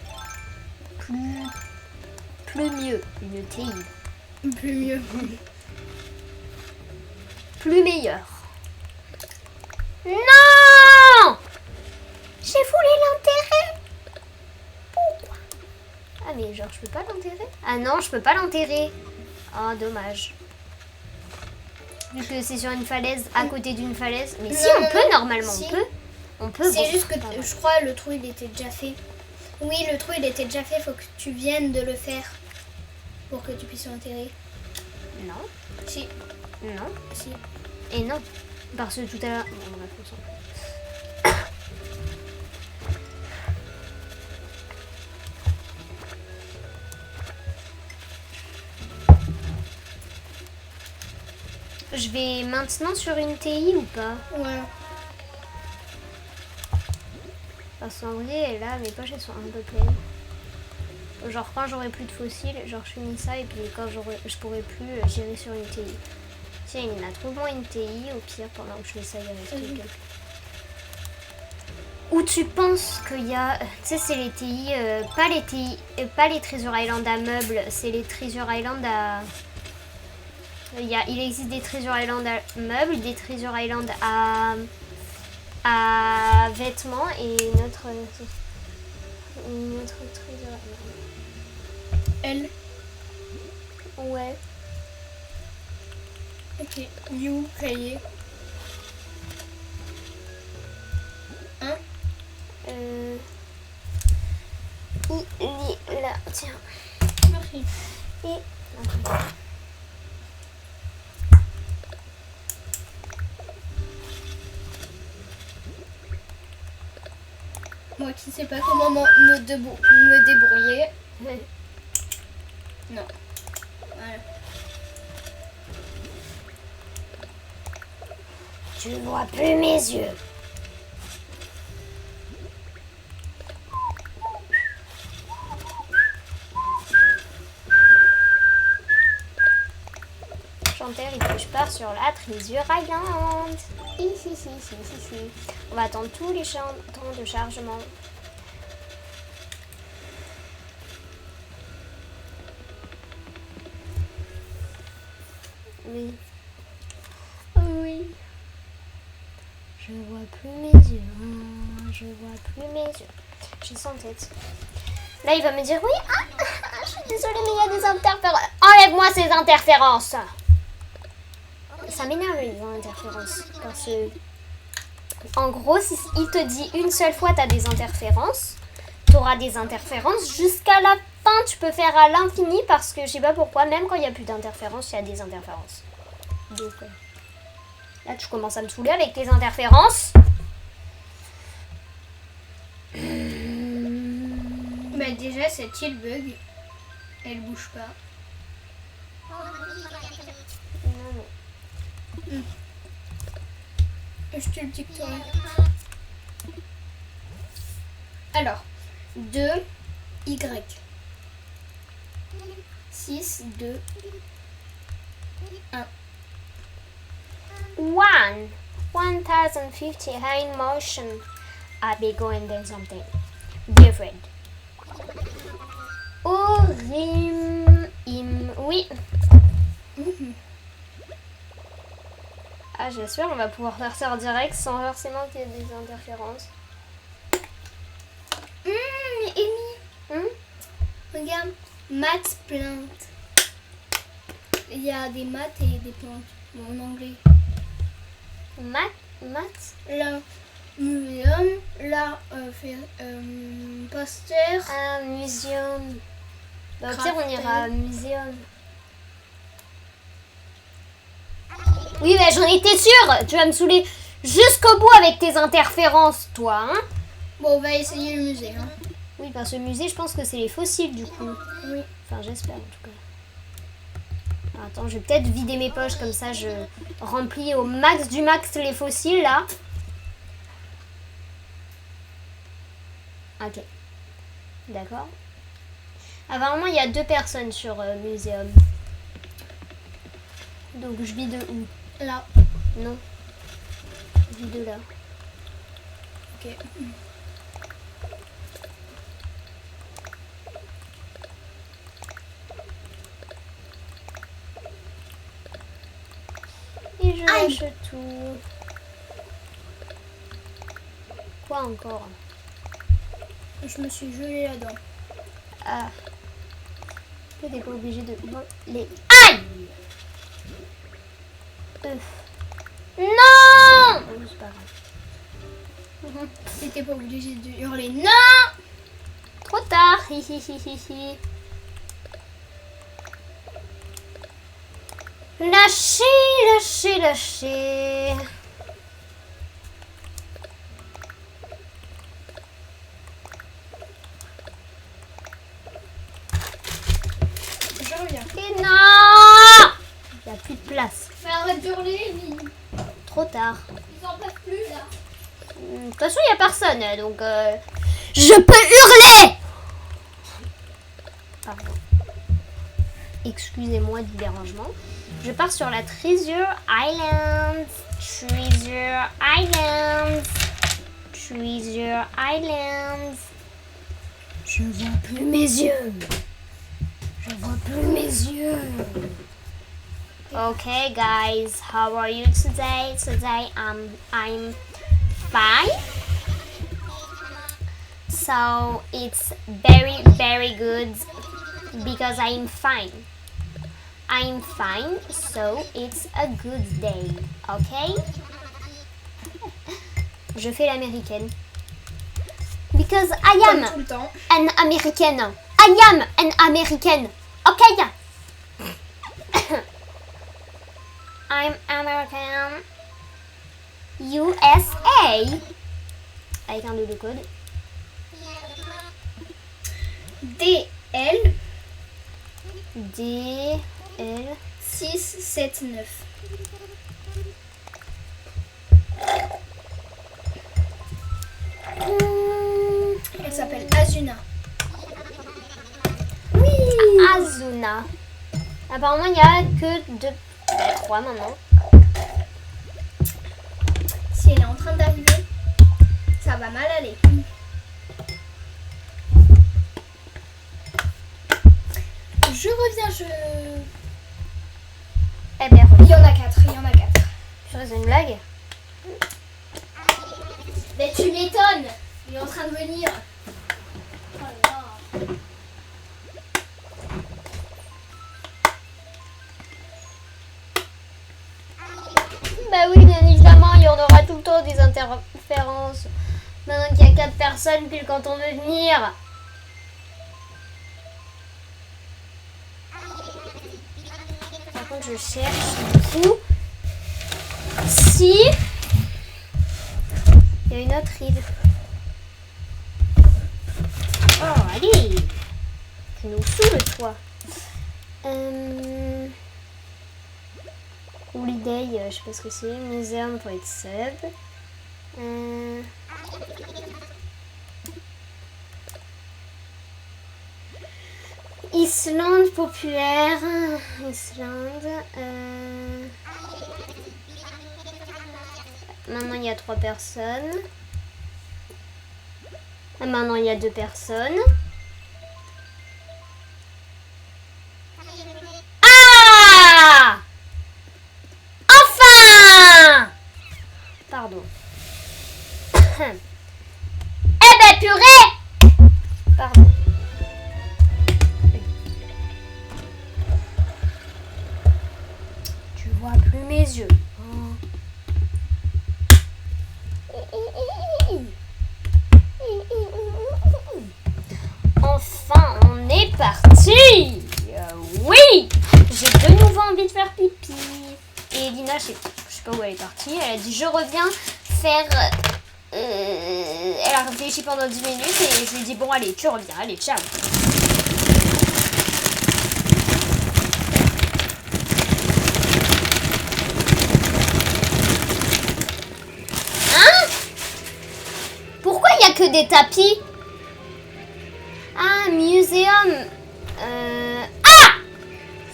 Plus mieux, une TI. Plus mieux. Plus meilleur. Non! J'ai voulu l'enterrer. Pourquoi? Ah mais genre je peux pas l'enterrer? Ah non, je peux pas l'enterrer. Ah dommage. Vu que c'est sur une falaise, à côté d'une falaise. Mais si Non, on non, peut non. normalement, Si. on peut. C'est bon, juste que pas mal. je crois le trou il était déjà fait. Oui, le trou il était déjà fait, faut que tu viennes de le faire pour que tu puisses l'enterrer. Non, Si, non, si. et non. Parce que tout à l'heure. Bon, bref, on s'en fout. Je vais maintenant sur une TI ou pas? Ouais. Parce qu'en vrai, là, mes poches, elles sont un peu pleines. Genre, quand j'aurai plus de fossiles, genre, je finis ça et puis quand je pourrai plus, j'irai sur une TI. Tiens, il y en a trop moins une TI, au pire, pendant que je fais ça, il reste quelqu'un. Où tu penses qu'il y a... Tu sais, c'est les TI, pas les Treasure Island à meubles, c'est les Treasure Island à... Il existe des Treasure Island à meubles, des Treasure Island à vêtements et notre Treasure Island. L. Ouais. Ok. You, cahier. Hein? Là, tiens. Merci. Et... Moi qui sais pas comment me débrouiller. Non. Voilà. Tu ne vois plus mes yeux. Chanteur, il touche pas sur la Treasure Island. On va attendre tous les temps de chargement. Oui. Oui. Je vois plus mes yeux. Je vois plus mes yeux. J'ai ça en tête. Là, il va me dire oui. Je suis désolée, mais il y a des interférences. Enlève-moi ces interférences. Ça m'énerve les interférences. Parce que, en gros, si il te dit une seule fois t'as des interférences, t'auras des interférences jusqu'à la fin. Tu peux faire à l'infini parce que je sais pas pourquoi, même quand il n'y a plus d'interférences, il y a des interférences. Donc, là, tu commences à me saouler avec tes interférences. Bah déjà cette île bug. Elle bouge pas. Non. Je te le dicterai. Alors, 2 Y. 6, 2, 1. 1050 in motion. I'll be going there something different. Oui. Ah, j'espère qu'on va pouvoir faire ça en direct sans forcément qu'il y ait des interférences. Amy, regarde, maths plainte. Il y a des maths et des plantes en anglais. Maths. Là, muséum, là, poster. Un muséum. Bah, au pire, on ira au muséum. Oui, mais j'en étais sûre. Tu vas me saouler jusqu'au bout avec tes interférences, toi, hein. Bon, on va essayer le musée. Hein. Oui, parce que le musée, je pense que c'est les fossiles, du coup. Oui. Enfin, j'espère, en tout cas. Attends, je vais peut-être vider mes poches, comme ça, je remplis au max du max les fossiles, là. Ok. D'accord. Apparemment, il y a 2 personnes sur Muséum. Donc, je vide où? Là. Non. Je vide là. Ok. Et je lâche tout. Quoi encore? Je me suis gelée là-dedans. Ah. Tu n'es pas obligé de voler. Aïe! Non! Oh, c'est pas grave. T'étais pas obligée de hurler non! Trop tard. Hi, hi, hi, hi, hi. Lâchez, lâchez, lâchez. Je reviens. Et non! Il n'y a plus de place. Mais arrête d'hurler, Amy. Trop tard. Ils en peuvent plus là. De toute façon, il n'y a personne, donc je peux hurler. Pardon. Excusez-moi du dérangement. Je pars sur la Treasure Island. Treasure Island. Treasure Island. Je vois plus mes yeux. Je vois plus mes yeux. Okay, guys, how are you today? Today I'm fine. So it's very good. because I'm fine. I'm fine, so it's a good day. Okay? Je fais l'américaine. Because I Comme am tout le temps. an American. I am an American. Okay? I'm American. USA. Avec un double code. DL D, L. 679. Elle s'appelle Azuna. Oui. Azuna. Apparemment, il n'y a que 3 maintenant. Si elle est en train d'arriver, ça va mal aller. Je reviens, Eh ben, Il y en a 4, il y en a 4. je fais une blague. Mais tu m'étonnes. Il est en train de venir. Oh là là. Bah oui, bien évidemment, il y en aura tout le temps des interférences. Maintenant qu'il y a 4 personnes pile quand on veut venir. Par contre, je cherche du coup si il y a une autre île. Oh, allez, tu nous saoules, toi. Holiday, je sais pas ce que c'est. Museum pour être sub. Islande populaire. Islande. Maintenant il y a 3 personnes. Maintenant il y a 2 personnes. Ah! Enfin! Pardon. Eh ben purée! Pardon. Tu vois plus mes yeux. Enfin, on est parti. Oui, j'ai de nouveau envie de faire pipi. Et Lina, je sais pas où elle est partie. Elle a dit je reviens faire. Elle a réfléchi pendant 10 minutes et je lui ai dit bon allez, tu reviens, allez, ciao. Hein? Pourquoi il n'y a que des tapis? Ah, muséum. Ah!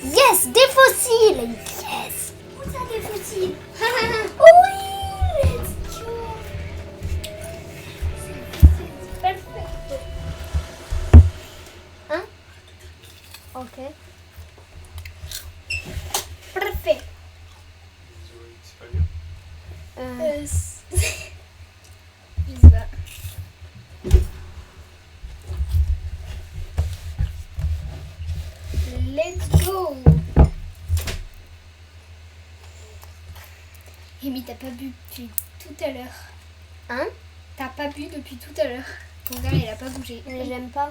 Yes, des fossiles. Yes. Où ça des fossiles? Oui, let's go. Parfait. Hein? Ok. Parfait. C'est pas bien. Je sais pas. Let's go. Amy, t'as pas bu depuis tout à l'heure. Hein? T'as pas bu depuis tout à l'heure. Ton verre, il a pas bougé. Mais j'aime pas.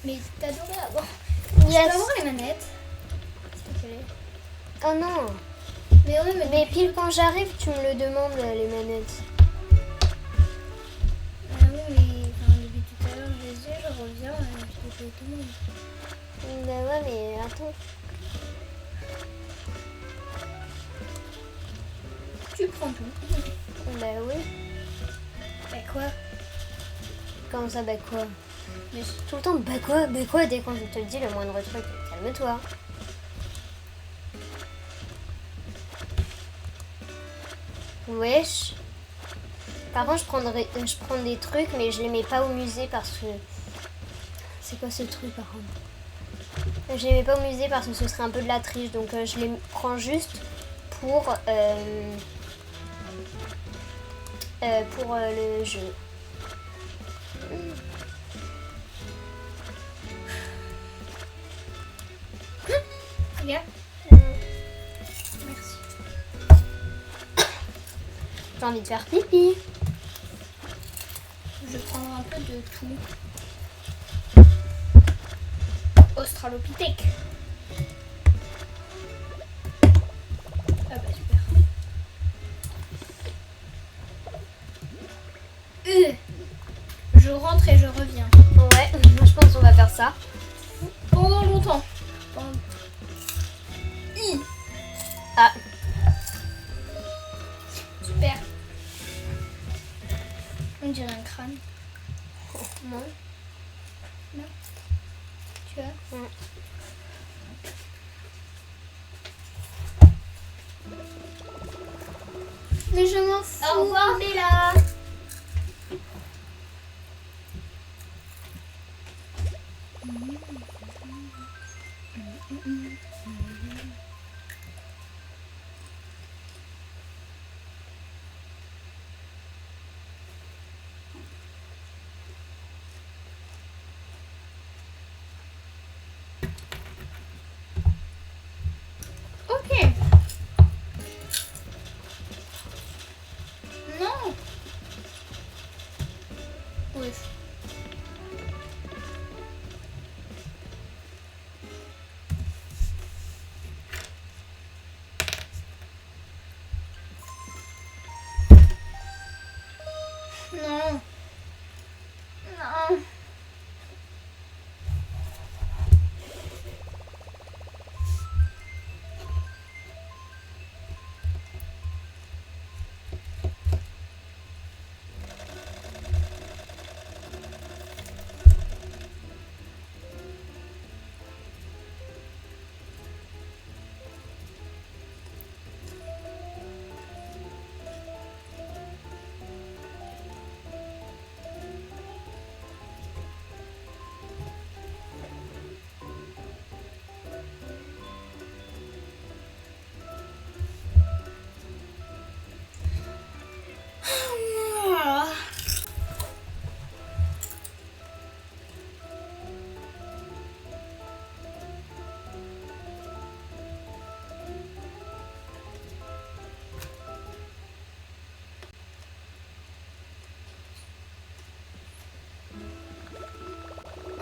Mais t'adorais avant. Tu Yes. peux avoir les manettes, s'il te plaît. Oh non. Mais ouais, Mais pile quand j'arrive, tu me le demandes, les manettes. Ah oui, mais enfin, depuis tout à l'heure, je les ai, je reviens, je les fais tout le monde. Bah ouais, mais attends. Tu prends tout. Bah oui. Bah quoi? Comment ça, bah quoi? Mais tout le temps, bah quoi, dès quand je te dis le moindre truc. Calme-toi. Wesh. Par contre, je prends des trucs, mais je les mets pas au musée parce que... C'est quoi ce truc, par contre? Je les mets pas au musée parce que ce serait un peu de la triche, donc je les prends juste pour le jeu. Regarde. Merci. J'ai envie de faire pipi. Je vais prendre un peu de tout. Australopithèque. Ah bah super. Je rentre et je reviens. Ouais, je pense qu'on va faire ça. Pendant longtemps. Ah, Super. On dirait un crâne. non. Tu vois? Mm. Mais je m'en fous. Au revoir, Bella. Ok. Non. Oui. Non. Non.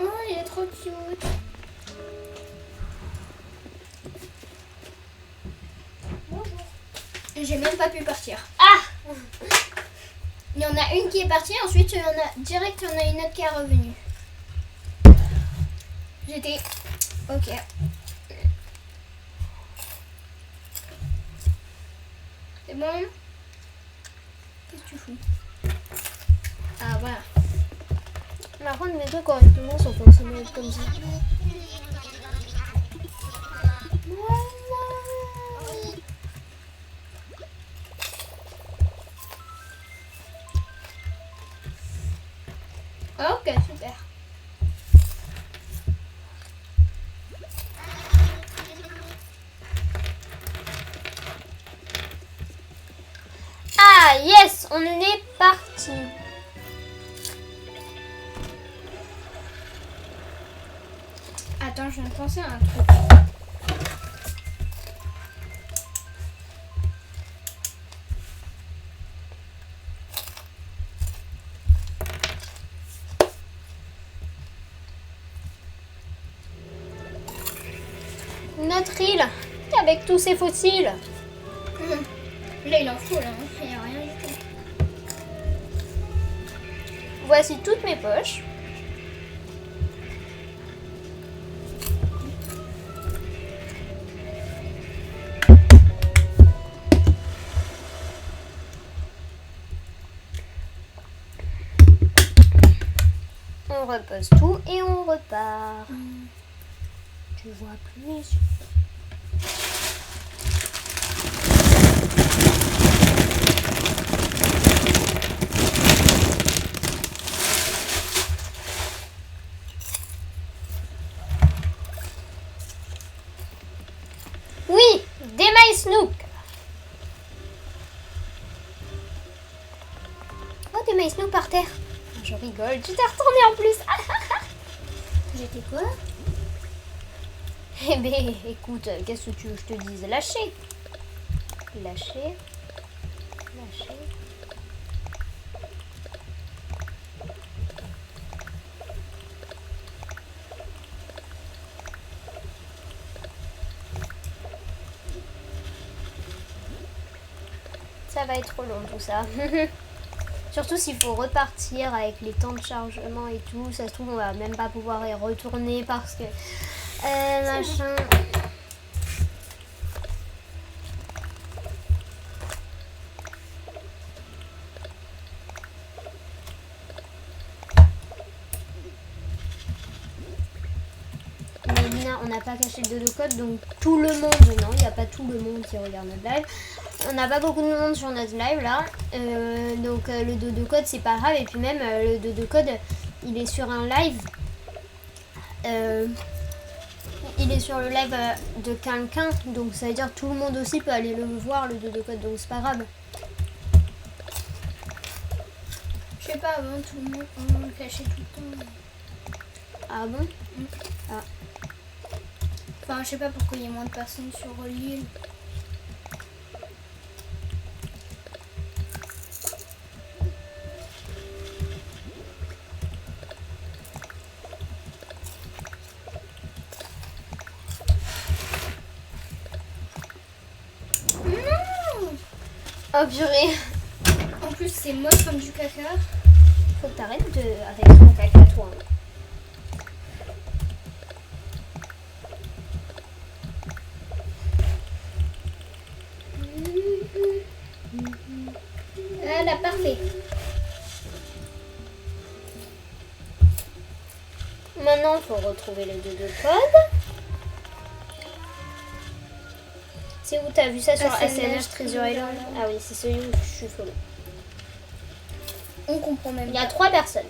Oh, il est trop cute. J'ai même pas pu partir. Ah, Il y en a une qui est partie, ensuite il y en a direct, il y en a une autre qui est revenue. J'étais... Ok. C'est bon? Qu'est-ce que tu fous? Ah voilà. par contre, mets-toi correctement sans fonctionner être comme ça. Ok, super. Ah, yes, on est parti. Attends, je viens de penser à un truc. Notre île, avec tous ces fossiles. Là, il en faut, là. Il n'y a rien du tout. Voici toutes mes poches. On repose tout et on repart. Tu vois plus. Oui, des mailles Snook. Oh, des mailles Snook par terre. Je rigole, tu t'es retourné en plus. J'étais quoi? Eh ben, écoute, qu'est-ce que tu veux que je te dise? Lâchez. Lâchez. Lâchez. Ça va être long tout ça. Surtout s'il faut repartir avec les temps de chargement et tout. Ça se trouve, on va même pas pouvoir y retourner parce que... machin... Mais Lina, on n'a pas caché le dodo code, donc tout le monde... Non, il n'y a pas tout le monde qui regarde notre live. On n'a pas beaucoup de monde sur notre live là, donc le dodo code c'est pas grave, et puis même le dodo code il est sur un live, il est sur le live de quelqu'un, donc ça veut dire que tout le monde aussi peut aller le voir le dodo code, donc c'est pas grave. Je sais pas, avant tout le monde on le cachait tout le temps. Ah bon? Ah. Enfin je sais pas pourquoi il y a moins de personnes sur l'île. Oh purée. En plus c'est moche comme du caca. Faut que t'arrêtes avec ton caca toi. Ah là, parfait. Maintenant il faut retrouver le dodo code. C'est où t'as vu ça sur SNH Treasure Island? Ah oui, c'est celui où je suis follow. On comprend même. Il y a 3 personnes.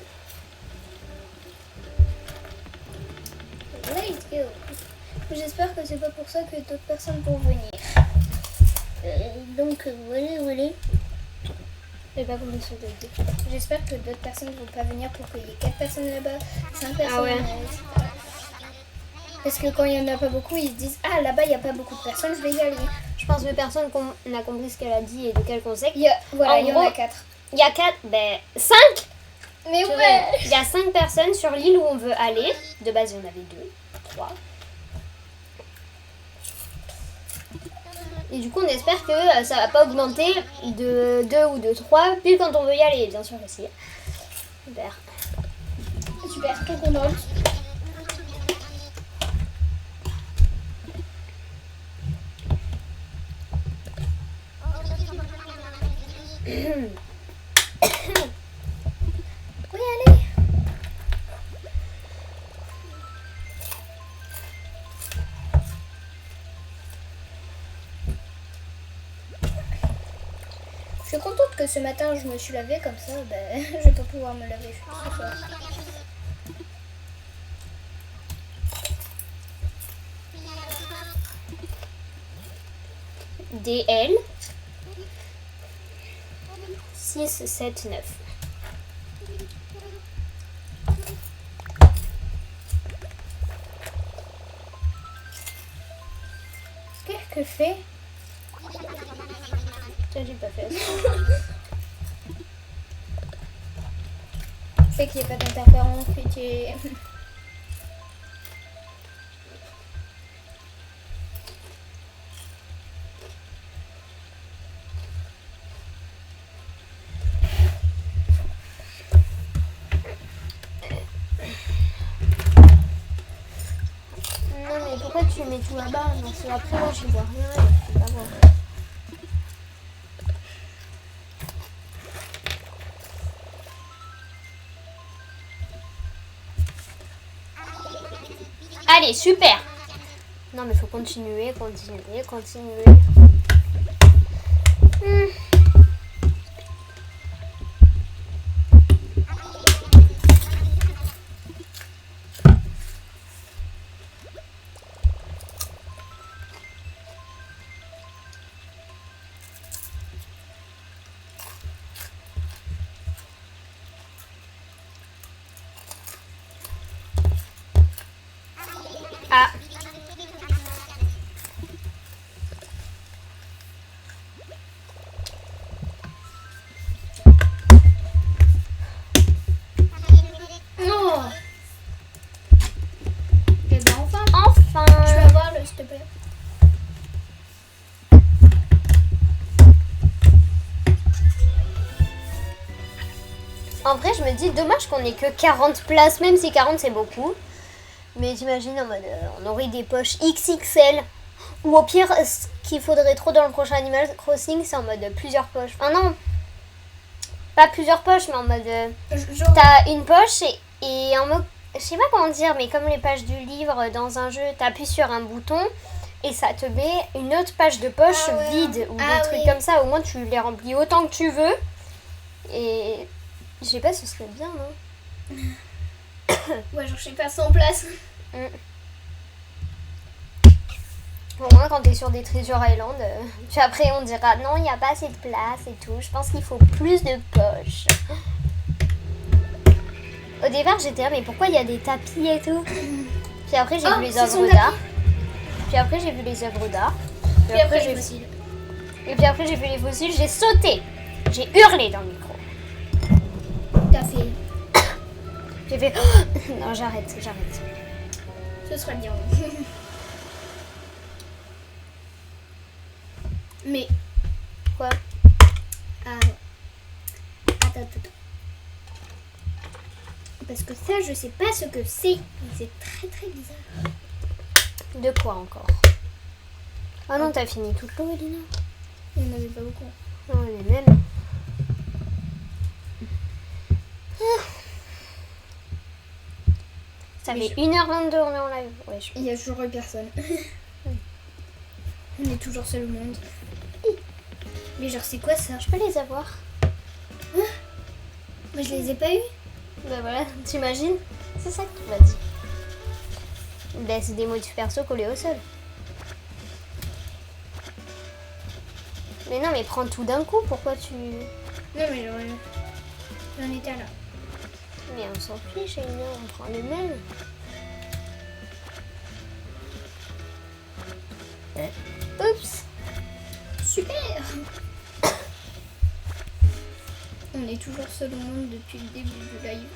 Let's go. J'espère que c'est pas pour ça que d'autres personnes vont venir. Donc voilà. J'ai pas compris ce que t'as dit. J'espère que d'autres personnes vont pas venir pour qu'il y ait 4 personnes là-bas, 5 personnes. Ah ouais. Etc. Parce que quand il y en a pas beaucoup, ils se disent ah là-bas il y a pas beaucoup de personnes, je vais y aller. Je pense que personne n'a compris ce qu'elle a dit et de quel conseil. Voilà, il y en gros, a 4. Il y a 4, 5. Mais ouais. Il y a 5 personnes sur l'île où on veut aller. De base, il y en avait 2, 3. Et du coup, on espère que ça va pas augmenter de 2 ou de 3, puis quand on veut y aller, bien sûr aussi. Super. Super, trop contente. Oui, allez. Je suis contente que ce matin je me suis lavée comme ça, ben, je vais pas pouvoir me laver ce soir. DL 6, 7, 9. Qu'est-ce que fait? Ça, j'ai pas fait. C'est qu'il n'y ait pas d'interférence et qu'il y ait... Non, mais pourquoi tu mets tout là-bas? Non, c'est après, moi, je vois rien. Je peux pas voir. Allez, super. Non, mais faut continuer. Ah. En vrai, je me dis, dommage qu'on ait que 40 places, même si 40 c'est beaucoup. Mais t'imagines en mode, on aurait des poches XXL. Ou au pire, ce qu'il faudrait trop dans le prochain Animal Crossing, c'est en mode plusieurs poches. Enfin non, pas plusieurs poches, mais en mode, Genre, t'as une poche et en mode, je sais pas comment dire, mais comme les pages du livre dans un jeu, t'appuies sur un bouton et ça te met une autre page de poche Ah ouais. vide ou Ah des trucs oui. comme ça. Au moins tu les remplis autant que tu veux. Et je sais pas, ce serait bien, non? ouais, genre, je sais pas, 100 places. Au moins quand t'es sur des Treasure Island, puis après on dira non, il n'y a pas assez de place et tout. Je pense qu'il faut plus de poches. Au départ j'étais là, mais pourquoi il y a des tapis et tout? Puis après j'ai Oh, vu les c'est son œuvres tapis. d'art. Puis après j'ai vu les œuvres d'art. Et après, j'ai j'ai aussi. Et puis après j'ai vu les fossiles, j'ai sauté. J'ai hurlé dans le micro. T'as fait. J'ai fait non, j'arrête. Ce sera bien. Mais. Quoi? Attends. Parce que ça, je sais pas ce que c'est. Mais c'est très très bizarre. De quoi encore? Ah non, t'as fini toute l'eau, Elina? Il n'y en avait pas beaucoup. Non, les mêmes. Ça Mais fait 1h22, on est en live. Ouais, Il y a toujours eu personne. On est toujours seul au monde. Mais genre, c'est quoi ça? Je peux les avoir. Moi, je les ai pas eu. Bah voilà, t'imagines? C'est ça que tu m'as dit. Bah c'est des motifs perso collés au sol. Mais non, mais prends tout d'un coup, pourquoi tu... Non, mais genre, j'en étais là. Mais on s'en fiche, Elina, on prend les mêmes. Oups. Super. On est toujours seul au monde depuis le début du live.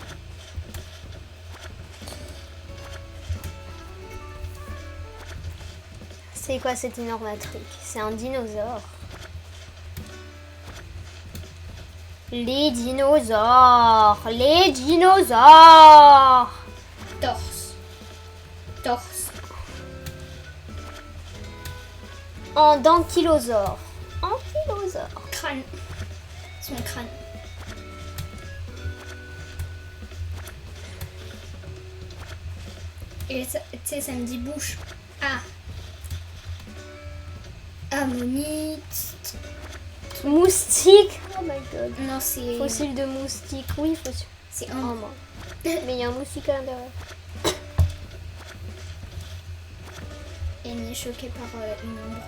C'est quoi cet énorme truc? C'est un dinosaure. Les dinosaures! Les dinosaures! Torse. Ankylosaure. Ankylosaure. Crâne. Son crâne. Et ça, tu sais, ça me dit bouche. Ah. Ammonite. Moustique. Oh my god. Non, c'est. Fossile de moustique. Oui, fossile. C'est Oh, un. moi. Mais il y a un moustique à l'intérieur. Elle est choquée par une ombre.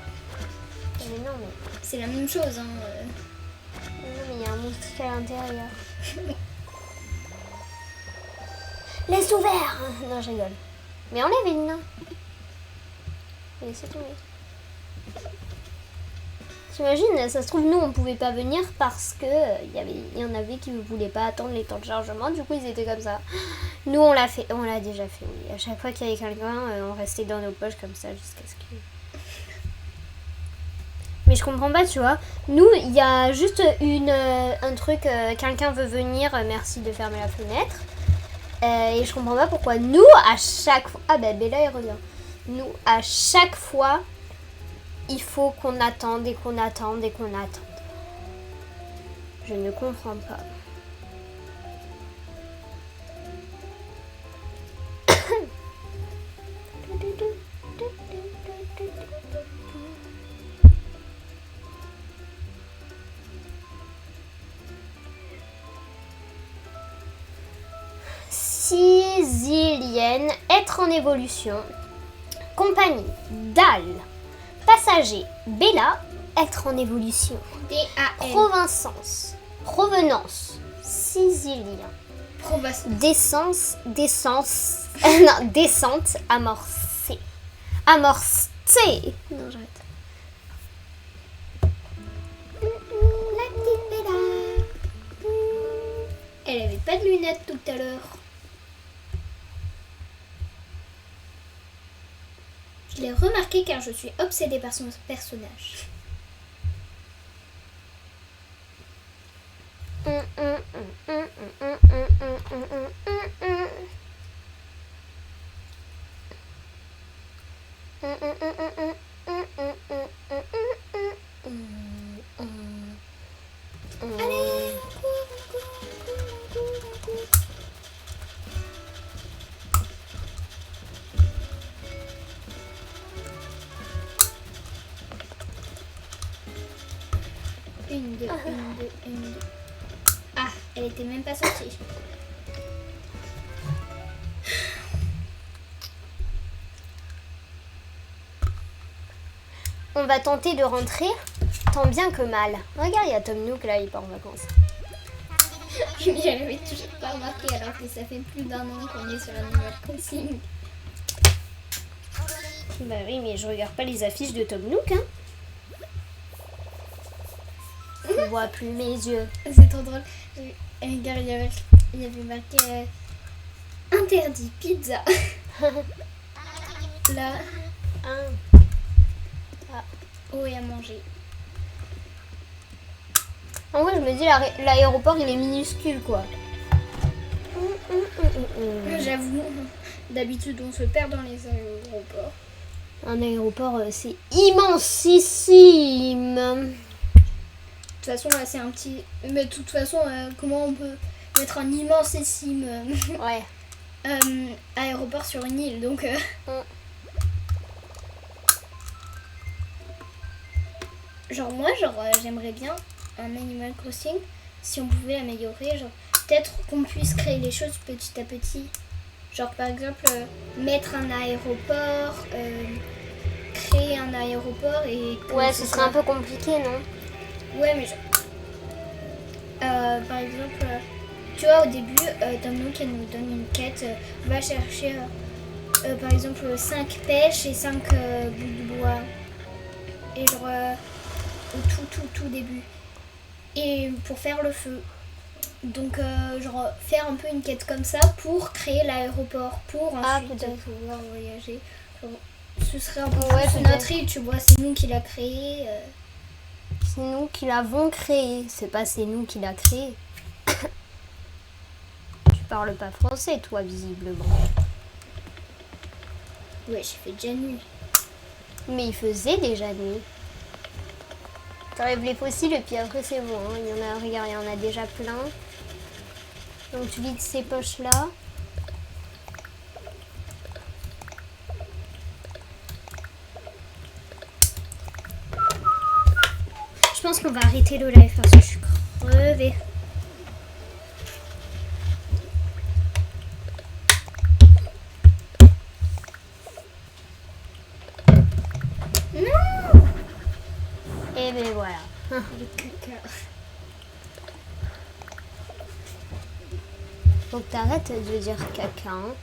Mais non, mais... C'est la même chose, hein. Non, mais il y a un moustique à l'intérieur. Laisse ouvert. Non, je rigole. Mais enlève, Elina. Laissez tomber. T'imagines, ça se trouve, nous, on pouvait pas venir parce que il y en avait qui ne voulaient pas attendre les temps de chargement. Du coup, ils étaient comme ça. Nous, on l'a déjà fait, oui. À chaque fois qu'il y avait quelqu'un, on restait dans nos poches comme ça jusqu'à ce que... Mais je comprends pas, tu vois. Nous, il y a juste un truc, quelqu'un veut venir, merci de fermer la fenêtre. Et je comprends pas pourquoi nous, à chaque fois... Ah ben, Bella, elle revient. Nous, à chaque fois, il faut qu'on attende et qu'on attende et qu'on attende. Je ne comprends pas. Sicilienne, être en évolution. Compagnie, Dalle. Passager, Bella, être en évolution. D-A-L. Provenance, sicilien. Provençance. Descente, amorcée. Amorcée. Non, j'arrête. La petite Bella. Elle avait pas de lunettes tout à l'heure. Je l'ai remarqué car je suis obsédée par son personnage. Elle était même pas sortie. On va tenter de rentrer tant bien que mal. Regarde, il y a Tom Nook là, il part en vacances. Je l'avais toujours pas remarqué alors que ça fait plus d'1 an qu'on est sur Animal Crossing. Bah oui, mais je regarde pas les affiches de Tom Nook, hein. Je vois plus mes yeux. C'est trop drôle. Regarde, il y avait marqué interdit pizza. Là, eau et à manger. En vrai, je me dis, l'aéroport, il est minuscule, quoi. J'avoue, d'habitude, on se perd dans les aéroports. Un aéroport, c'est immensissime. De toute façon, là, c'est un petit... Mais de toute façon, comment on peut mettre un immensissime Ouais. aéroport sur une île, donc... Genre, moi, j'aimerais bien un Animal Crossing, si on pouvait l'améliorer, genre, peut-être qu'on puisse créer les choses petit à petit. Genre, par exemple, mettre un aéroport, créer un aéroport et... Ouais, ce serait un peu compliqué, non? Ouais, mais genre... par exemple, tu vois, au début, Tom Nook, elle nous donne une quête. On va chercher, par exemple, 5 pêches et 5 bouts de bois. Et genre, au tout début. Et pour faire le feu. Donc, genre, faire un peu une quête comme ça pour créer l'aéroport. Pour ensuite pouvoir voyager. Genre, ce serait un peu plus notre île, tu vois. C'est nous qui l'a créé. C'est nous qui l'avons créé. C'est pas c'est nous qui l'a créé. Tu parles pas français, toi, visiblement. Ouais, j'ai fait déjà nuit. Mais il faisait déjà nuit. T'enlèves les fossiles et puis après c'est bon. Hein. Il y en a, regarde, il y en a déjà plein. Donc tu vides ces poches-là. Je pense qu'on va arrêter le live parce que je suis crevée. Non! Et ben voilà. Le caca. Faut que t'arrêtes de dire caca. Hein.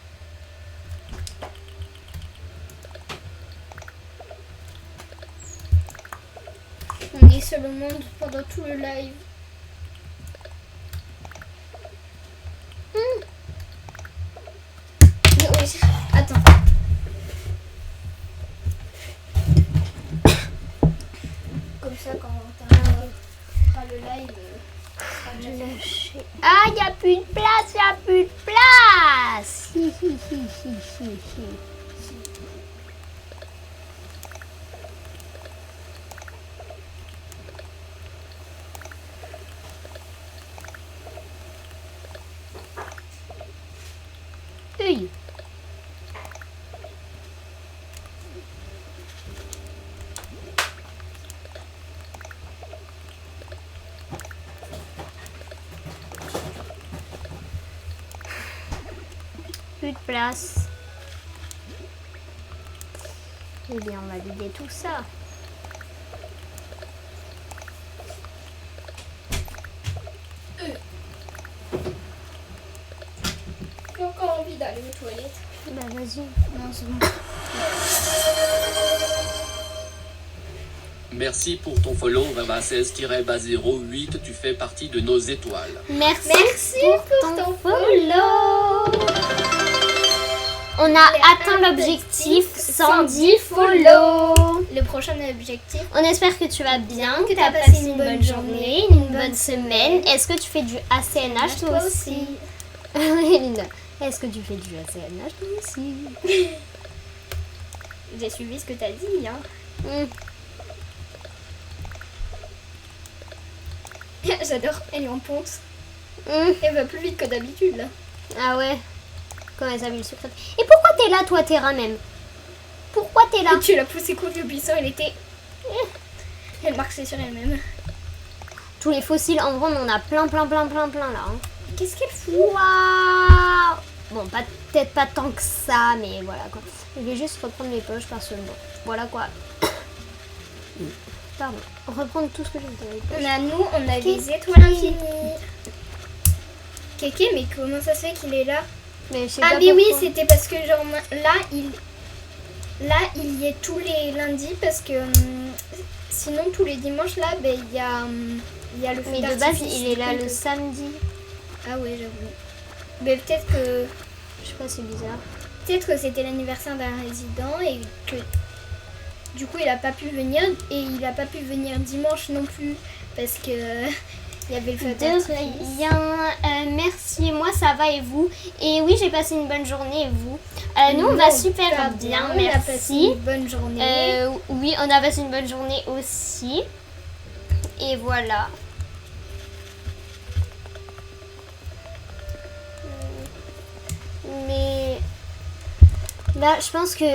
On est seul au monde pendant tout le live. Oui, attends. Comme ça, quand on terminera le live, Ah, y a plus de place, y a plus de place. Hi, hi, hi, hi, hi, hi. Oui. Plus de place. Eh bien, on va vider tout ça. j'ai encore envie d'aller aux toilettes. Bah, vas-y. Non, c'est bon. Merci pour ton follow, Rama16-08, tu fais partie de nos étoiles. Merci, Merci pour ton follow. On a atteint l'objectif 110 follow. Le prochain objectif, On espère que tu vas bien, que tu as passé une bonne journée, une bonne semaine. Est-ce que tu fais du ACNH toi aussi? Linda, est-ce que tu fais du ACNH toi aussi? j'ai suivi ce que t'as dit, hein. J'adore, elle est en ponce. Elle va plus vite que d'habitude, là. Ah ouais. Comment elle s'appelle, secrète? Et pourquoi t'es là, toi, Terra, même? Pourquoi t'es là? Et tu l'as poussée contre le buisson, elle était... Elle marchait sur elle-même. tous les fossiles. En vrai, on en a plein là. Hein. Qu'est-ce qu'elle fout? Waouh! Bon, peut-être pas tant que ça, mais voilà quoi. Je vais juste reprendre mes poches parce que bon, voilà quoi. Pardon, reprendre tout ce que j'ai dit. On a les étoiles infinies. Kéké, mais comment ça se fait qu'il est là? Mais je sais Ah pas mais oui, pourquoi. c'était parce que genre là il y est tous les lundis parce que sinon tous les dimanches là ben il y a le feu Mais de base, d'artifice, il est là du coup, le samedi. Ah ouais, j'avoue. Mais peut-être que Je sais pas, c'est bizarre. c'était l'anniversaire d'un résident et que du coup il a pas pu venir et il a pas pu venir dimanche non plus parce que il y avait le feu De d'artifice. rien. Merci, moi ça va et vous? Et oui, j'ai passé une bonne journée et vous? Nous, on va super Pas bien, on a passé merci. une bonne journée. Oui, on a passé une bonne journée aussi. Et voilà. Mais là, je pense que...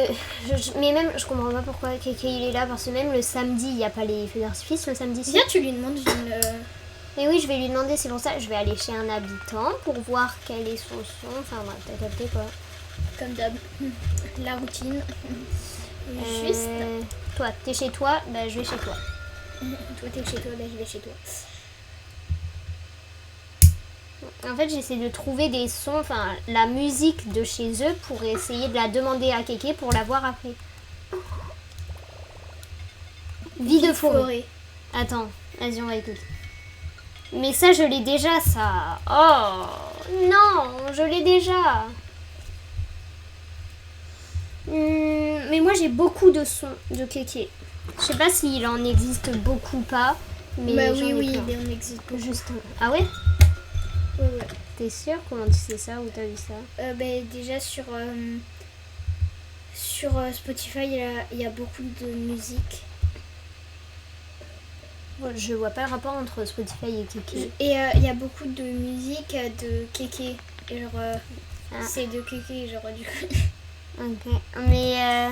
mais même, je comprends pas pourquoi Kéké il est là, parce que même le samedi, il n'y a pas les feux d'artifice le samedi. Viens, tu lui demandes Mais oui, je vais lui demander, c'est pour ça je vais aller chez un habitant pour voir quel est son son. Enfin, t'as capté quoi. comme d'hab la routine. Juste. Toi, t'es chez toi, bah je vais chez toi. Toi t'es chez toi, là je vais chez toi. En fait, j'essaie de trouver des sons, enfin la musique de chez eux pour essayer de la demander à Kéké pour la voir après. Vie de forêt. Attends, vas-y, on va écouter. Mais ça, je l'ai déjà, ça. Oh, non, je l'ai déjà. Mais moi, j'ai beaucoup de sons de Kéké. Je sais pas s'il en existe beaucoup ou pas. Mais Bah j'en ai oui, plein. mais on existe beaucoup. Juste. Ah ouais? Ouais. T'es sûre? Comment tu sais ça? Où t'as vu ça? Déjà sur Spotify, il y a beaucoup de musique. Bon, je vois pas le rapport entre Spotify et Kéké. Et il y a beaucoup de musique de Kéké. Et genre, c'est de Kéké, genre du coup. Ok. Mais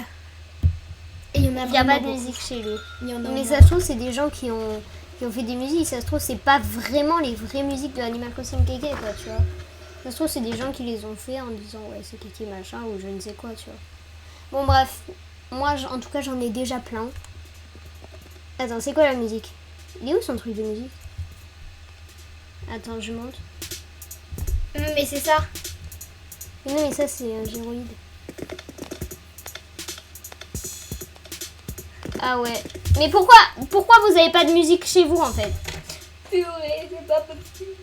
Et il y en a il n'y a pas de vraiment musique chez lui. Il y en a Mais au ça se trouve, c'est des gens qui ont fait des musiques. Ça se trouve, c'est pas vraiment les vraies musiques de Animal Crossing Kéké, quoi, tu vois. Ça se trouve, c'est des gens qui les ont fait en disant, ouais, c'est Kéké machin, ou je ne sais quoi, tu vois. Bon, bref. Moi, en tout cas, j'en ai déjà plein. Attends, c'est quoi la musique? Il est où son truc de musique? Attends, je monte. Mais c'est ça. Mais non, mais ça, c'est un gyroïde. Ah ouais. Mais pourquoi vous avez pas de musique chez vous, en fait? Purée, c'est pas possible.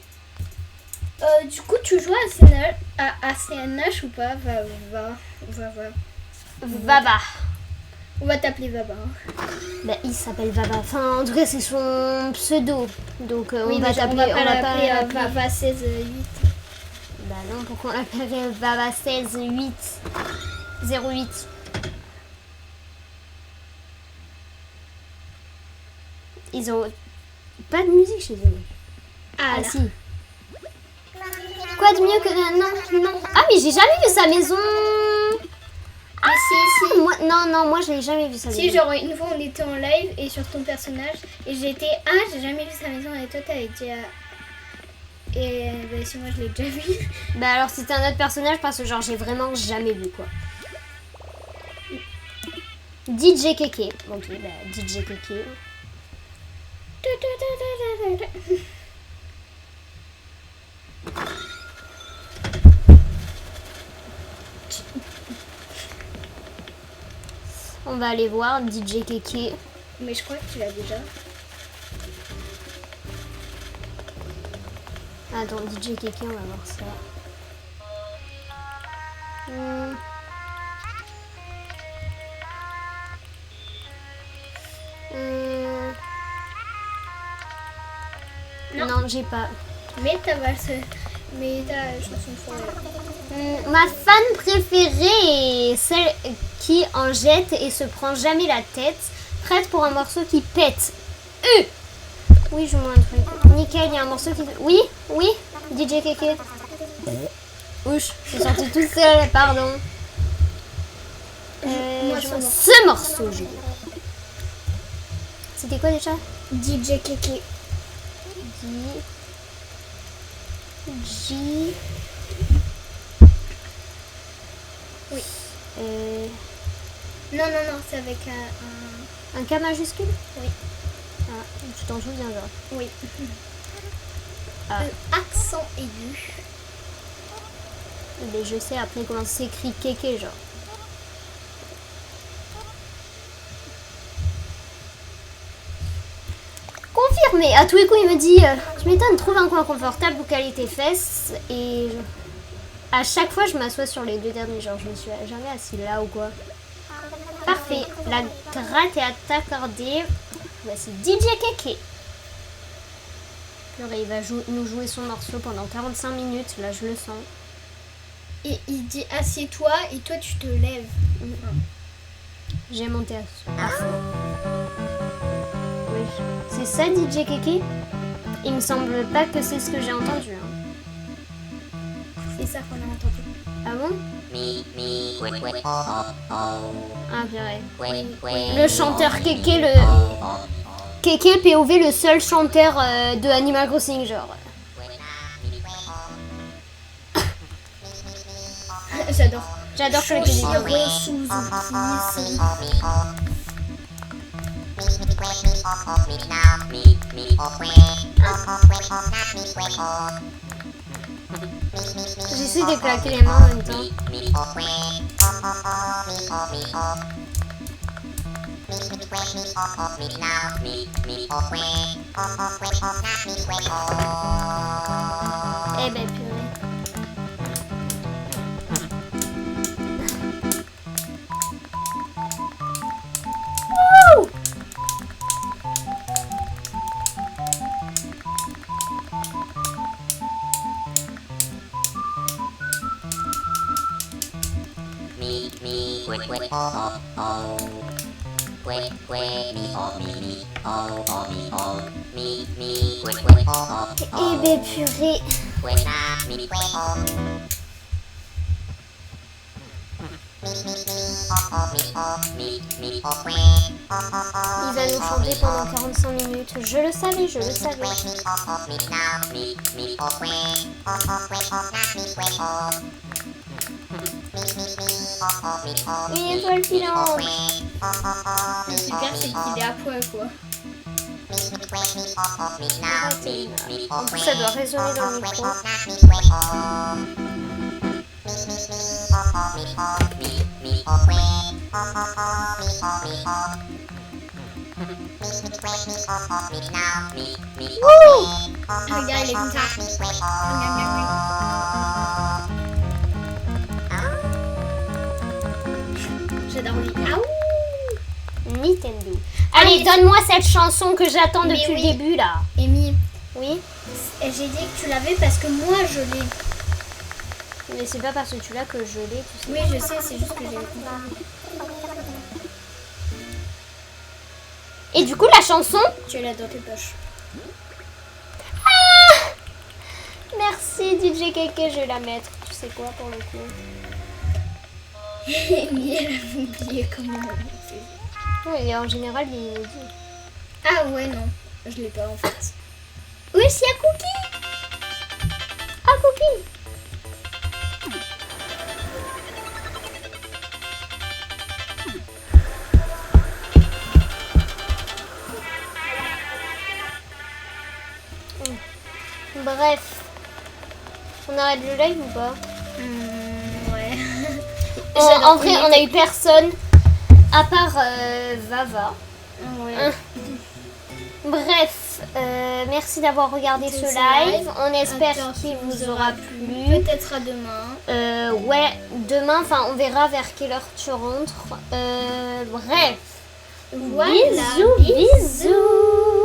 Du coup, tu joues à CNH ou pas? Va. Vava. On va t'appeler Vava. Bah, il s'appelle Vava. Enfin, en tout cas, c'est son pseudo. Donc, on va pas t'appeler. On va pas l'appeler l'appeler. Vava 16 8. Bah non, pourquoi on l'appellerait Vava 16 8 08? Ils ont pas de musique chez eux. Ah, Ah là. si. Quoi de mieux que... Non. Ah, mais j'ai jamais vu sa maison. Mais si. Moi je l'ai jamais vu sa Si, maison. genre une fois on était en live et sur ton personnage et j'ai jamais vu sa maison et toi t'avais déjà. Et bah, si moi je l'ai déjà vu. Bah alors c'était un autre personnage parce que genre j'ai vraiment jamais vu quoi. DJ Kéké. Ok, bah DJ Kéké. On va aller voir DJ Kéké. Mais je crois que tu l'as déjà. Attends, DJ Kéké, on va voir ça. Non, j'ai pas. Mais ta chanson de forêt. Ma fan préférée est celle qui en jette et se prend jamais la tête, prête pour un morceau qui pète. Oui, je vois un truc. Nickel, il y a un morceau qui... Oui, DJ Kéké. Ouch, je suis sortie toute seule, pardon. Moi, ce morceau, j'ai dit. C'était quoi déjà? DJ Kéké. J. Oui. Euh, Non, c'est avec un... un K majuscule? Oui. Ah, tu t'en souviens, genre. Oui. Ah. Accent aigu. Mais je sais après comment s'écrit kéké, genre. Confirmé. À tous les coups, il me dit tu m'étonnes, trouve un coin confortable ou cale tes fesses. Et à chaque fois, je m'assois sur les deux derniers. Genre, je me suis jamais assis là ou quoi. Parfait. La gratte est à t'accorder. Voici DJ Kéké. Purée, il va nous jouer son morceau pendant 45 minutes. Là, je le sens. Et il dit assieds-toi et toi tu te lèves. J'ai monté à fond. Oui. C'est ça DJ Kéké? Il me semble pas que c'est ce que j'ai entendu. Hein. C'est ça qu'on a entendu. Ah bon? Ah purée. Le chanteur Kéké, Kéké, POV, le seul chanteur de Animal Crossing, genre. J'adore. J'adore que le Kéké. J'essaie de claquer les mains en même temps. Eh ben purée. Eh ben purée. Il va nous chanter pendant 45 minutes. Je le savais, je le savais. Une étoile filante. Le super c'est qu'il est à poil quoi. En plus, ça doit résonner dans le micro. Regarde, il est comme ça. J'adore lui. Nintendo. Allez, donne-moi cette chanson que j'attends Mais depuis oui. le début là. Amy, Oui, j'ai dit que tu l'avais parce que moi je l'ai. mais c'est pas parce que tu l'as que je l'ai, tu sais. Oui, je sais, c'est juste que j'ai compris. Et du coup, la chanson. Tu l'as dans tes poches. Merci DJ Kéké, je vais la mettre. Tu sais quoi pour le coup? Amy, elle a oublié comment on fait. Oui, et en général, il me dit. Ah ouais, non. Je l'ai pas en fait. Oui, c'est un cookie. Un cookie. Bref. On arrête le live ou pas? Ouais. En vrai, on a eu personne à part Vava. Ouais. Bref, merci d'avoir regardé ce live. On espère qu'il vous aura plu. Peut-être à demain. Ouais, demain, enfin, on verra vers quelle heure tu rentres. Bref. Voilà. Bisous, bisous.